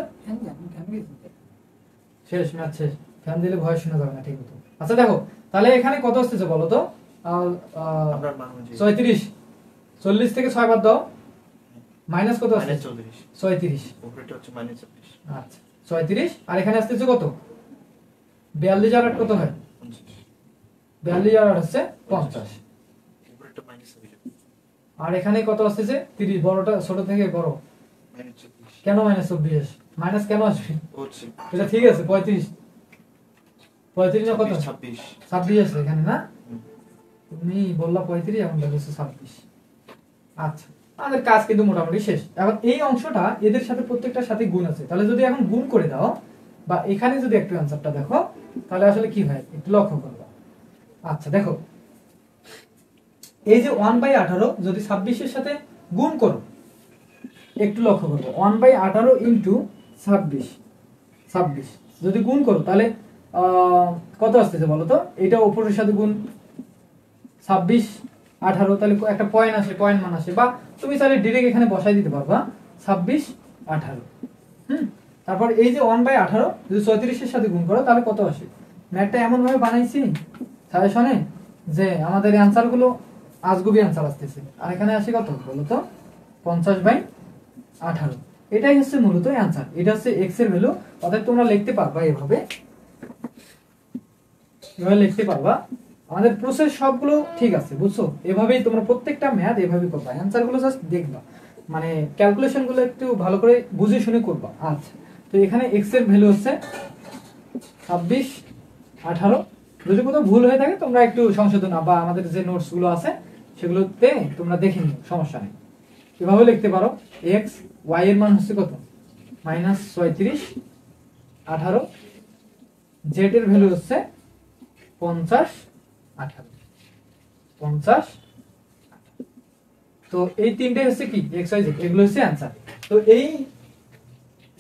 শেষ, ম্যাথ শেষ। ফ্যান দিলে ভয় শোনা যাবে না ঠিক মতো। আচ্ছা দেখো, তাহলে এখানে কত আসতেছে বলো তো? আপনার মান অনুযায়ী 34। 40 থেকে 6 বাদ দাও, মাইনাস কত আসছে? -34 36। উপরেটা হচ্ছে -34 আচ্ছা 36, আর এখানে আসতেছে কত? 42 আর 8 কত হয়? 50 42 আর 8 হচ্ছে 50। উপরেটা -34 আর এখানে কত আসতেছে? 30। বড়টা ছোট থেকে বড়, -24 কেন -24? মাইনাস কেন আসবে? হচ্ছে এটা ঠিক আছে, 35। 35 না কত? 26 26 আছে এখানে না? হুম। তুমি বললা 35, এখন বলেছো 26। আচ্ছা, আমাদের কাজ কিন্তু মোটামুটি শেষ। এখন এই অংশটা এদের সাথে প্রত্যেকটার সাথে গুণ আছে, তাহলে যদি এখন গুণ করে দাও বা এখানে যদি একটু অ্যানসারটা দেখো, তাহলে আসলে কি হয় একটু লক্ষ্য করবে। আচ্ছা দেখো, এই যে 1/18 যদি 26 এর সাথে গুণ করো, একটু লক্ষ্য করবো, 1/18 ইন্টু 26, 26 যদি গুণ করো তাহলে কত আসতেছে বলো তো? এটা উপরের সাথে গুণ 26 18, তাহলে একটা পয়েন্ট আসে, পয়েন্ট মান আসে, বা তুমি তাহলে ডিরেক্ট এখানে বসাই দিতে পারবা 26 18। তারপর এই যে 1/18 যদি 34 এর সাথে গুণ করো তাহলে কত আসে? ম্যাথটা এমন ভাবে বানাইছি সাজেশনে যে আমাদের অ্যানসার গুলো আজগুবি অ্যানসার আসতেছে। আর এখানে আসে কত বলো তো? 50/18। এটাই হচ্ছে মূলত অ্যানসার, এটা হচ্ছে এক্স এর ভ্যালু। অর্থাৎ তোমরা লিখতে পারবা এভাবে, এভাবে লিখতে পারবা। আমাদের প্রসেস সবগুলো ঠিক আছে, বুঝছো? এভাবেই তোমরা প্রত্যেকটা ম্যাথ এভাবেই করবা, অ্যানসার গুলো জাস্ট দেখবা, মানে ক্যালকুলেশন গুলো একটু ভালো করে বুঝে শুনে করবা। আচ্ছা, তো এখানে এক্স এর ভ্যালু হচ্ছে 26/18। যদি কোথাও ভুল হয়ে থাকে তোমরা একটু সংশোধন বা আমাদের যে নোটস গুলো আছে সেগুলোতে তোমরা দেখে নিও, সমস্যা নেই। এভাবে লিখতে পারো, এক্স ওয়াই এর মান হচ্ছে কত? -36/18। জেড এর ভ্যালু হচ্ছে 50/18, 50। তো এই তিনটাই হচ্ছে কি এক্স ওয়াই জেড, এগুলো হচ্ছে অ্যানসার। তো এই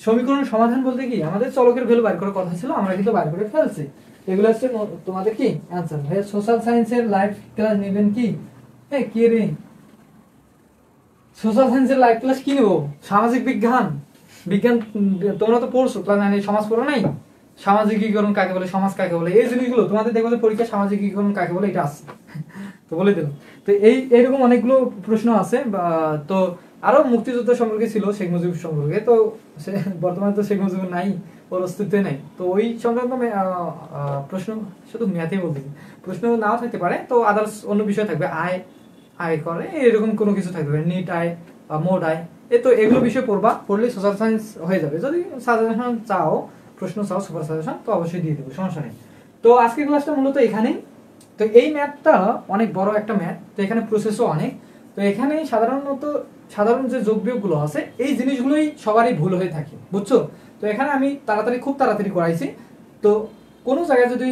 সমীকরণের সমাধান বলতে কি আমাদের চলকের ভ্যালু বাইর করার কথা ছিল, আমরা কিন্তু বাইর করে ফেলছি। এগুলো হচ্ছে তোমাদের কি অ্যানসার। ভাই সোশ্যাল সায়েন্সের লাইভ ক্লাস নেবেন কি? হ্যাঁ কি রে, সোশ্যাল সায়েন্সের লাইভ ক্লাস কি নেবো? সামাজিক বিজ্ঞান, বিজ্ঞান তোমরা তো পড়ছো, ক্লাস 9 সমাজ পড়ো নাই? সামাজিকীকরণ কাকে বলে, সমাজ কাকে বলে, এই জিনিসগুলো তোমাদের দেখবে যে পরীক্ষা সামাজিকীকরণ কাকে বলে এটা আসছে। তো বলে দিলাম। তো এইরকম অনেকগুলো প্রশ্ন আছে। তো আরো মুক্তিযুদ্ধ সম্পর্কে ছিল, শেখ মুজিব সম্পর্কে। তো বর্তমানে তো শেখ মুজিব নাই, ওর অস্তিত্বে নাই। তো ওই সংক্রান্ত প্রশ্ন শুধু ম্যাথে বলতেছি, প্রশ্ন নাও থাকতে পারে, তো আদার্স অন্য বিষয় থাকবে, আয় আয় করে এরকম কোনো কিছু থাকতে পারে, নিট আয়, মোড আয়, তো এগুলো বিষয় পড়বা, পড়লে সোশ্যাল সায়েন্স হয়ে যাবে। যদি সাজেশন চাও, প্রশ্ন চাও, সুপার সাজেশন, তো অবশ্যই দিয়ে দেবো, সমস্যা নেই। তো আজকের ক্লাসটা মূলত এখানেই। তো এই ম্যাথটা অনেক বড় একটা ম্যাথ, তো এখানে প্রসেসও অনেক। তো এখানে সাধারণ যে যোগ বিয়োগগুলো আছে এই জিনিসগুলোই সবারই ভুল হয়ে থাকে, বুঝছো? তো এখানে আমি খুব তাড়াতাড়ি করাইছি। তো কোনো জায়গায় যদি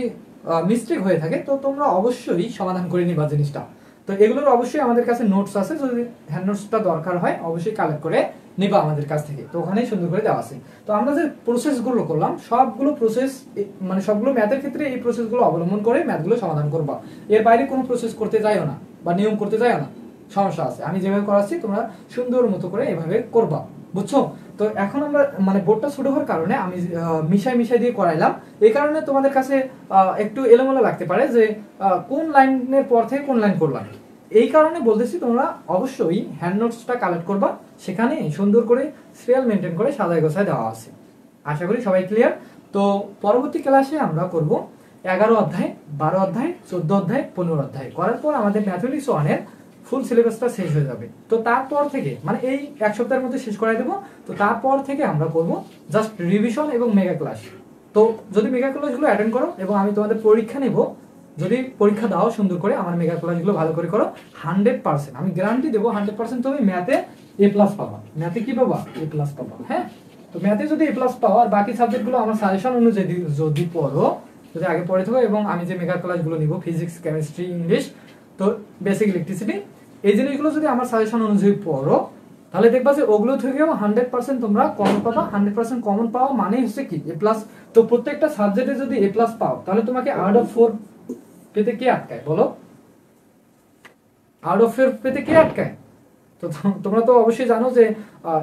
মিস্টেক হয়ে থাকে তো তোমরা অবশ্যই সমাধান করে নিবা জিনিসটা। তো এগুলোর অবশ্যই আমাদের কাছে নোটস আছে, যদি হ্যান্ড নোটসটা দরকার হয় অবশ্যই কালেক্ট করে নিবা আমাদের কাছ থেকে, তো ওখানেই সুন্দর করে দেওয়া আছে। তো আমরা যে প্রসেসগুলো করলাম সবগুলো প্রসেস, মানে সবগুলো ম্যাথের ক্ষেত্রে এই প্রসেসগুলো অবলম্বন করে ম্যাথগুলো সমাধান করবা। এর বাইরে কোনো প্রসেস করতে যাইও না বা নিয়ম করতে যাইও না, সমস্যা আছে। আমি যেভাবে করাচ্ছি তোমরা সুন্দর মতো করে এভাবে করবা, বুঝছো? তো এখন আমরা মানে বোর্ডটা ছোট হওয়ার কারণে আমি মিশাই দিয়ে করাইলাম। এই কারণে তোমাদের কাছে একটু এলোমেলো লাগতে পারে যে কোন লাইনের পর থেকে কোন লাইন করলাম। এই কারণে বলতেছি তোমরা অবশ্যই হ্যান্ড নোটসটা কালেক্ট করবা, সেখানে সুন্দর করে সিরিয়াল মেনটেন করে সাজায় গোছায় দেওয়া আছে। আশা করি সবাই ক্লিয়ার। তো পরবর্তী ক্লাসে আমরা করব 11 অধ্যায়, 12 অধ্যায়, 14 অধ্যায়, 15 অধ্যায় করার পর আমাদের ম্যাথমেটিক্স 1-এর ফুল সিলেবাসটা শেষ হয়ে যাবে। তো তারপর থেকে মানে এই এক সপ্তাহের মধ্যে শেষ করাই দেবো। তো তারপর থেকে আমরা করব জাস্ট রিভিশন এবং মেগা ক্লাস। তো যদি মেগা ক্লাসগুলো অ্যাটেন্ড করো এবং আমি তোমাদের পরীক্ষা নেব, যদি পরীক্ষা দাও সুন্দর করে, আমার মেগা ক্লাসগুলো ভালো করে করো, 100% আমি গ্যারান্টি দেবো 100% তুমি ম্যাথে A+ পাবা। ম্যাথে কি পাবা? A+ পাবা। হ্যাঁ, তো ম্যাথে যদি A+ পাও আর বাকি সাবজেক্টগুলো আমার সাজেশন অনুযায়ী যদি পড়ো, যদি আগে পড়ে থাকো, এবং আমি যে মেগা ক্লাসগুলো নিব ফিজিক্স, কেমিস্ট্রি, ইংলিশ, তো বেসিক ইলেকট্রিসিটি, এই জিনিসগুলো যদি আমার সাজেশন অনুযায়ী পড়ো, তাহলে দেখবা যে ওগুলো থেকেও 100% তোমরা কমন পাবা। 100% কমন পাওয়া মানে হচ্ছে কি A+। তো প্রত্যেকটা সাবজেক্টে যদি A+ পাও তাহলে তোমাকে আউট অফ 4 পেতে কে আটকায় বলো? আউট অফ পেতে কে আটকায়? তো তোমরা তো অবশ্যই জানো যে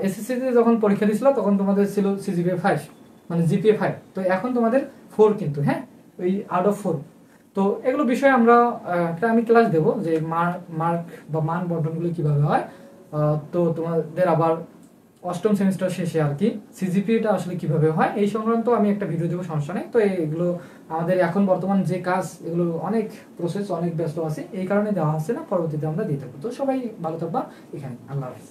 এসএসসি তে যখন পরীক্ষা দিছিল তখন তোমাদের ছিল সিজিপিএ 5, মানে জিপিএ 5। তো এখন তোমাদের 4 কিন্তু, হ্যাঁ, ওই আউট অফ 4। তো এগুলো বিষয়ে আমরা একটা আমি ক্লাস দেব যে মার্ক বা মান বন্টনগুলো কিভাবে হয়। তো তোমাদের আবার অষ্টম সেমিস্টার শেষে আর কি সিজিপিএটা আসলে কিভাবে হয় এই সংক্রান্ত আমি একটা ভিডিও দেবো, সমস্যা নেই। তো এগুলো আমাদের এখন বর্তমান যে কাজ, এগুলো অনেক প্রসেস, অনেক ব্যস্ত আছে, এই কারণে দেওয়া হচ্ছে না, পরবর্তীতে আমরা দিয়ে থাকবো। তো সবাই ভালো থাকবা, এখানে আল্লাহ হাফিজ।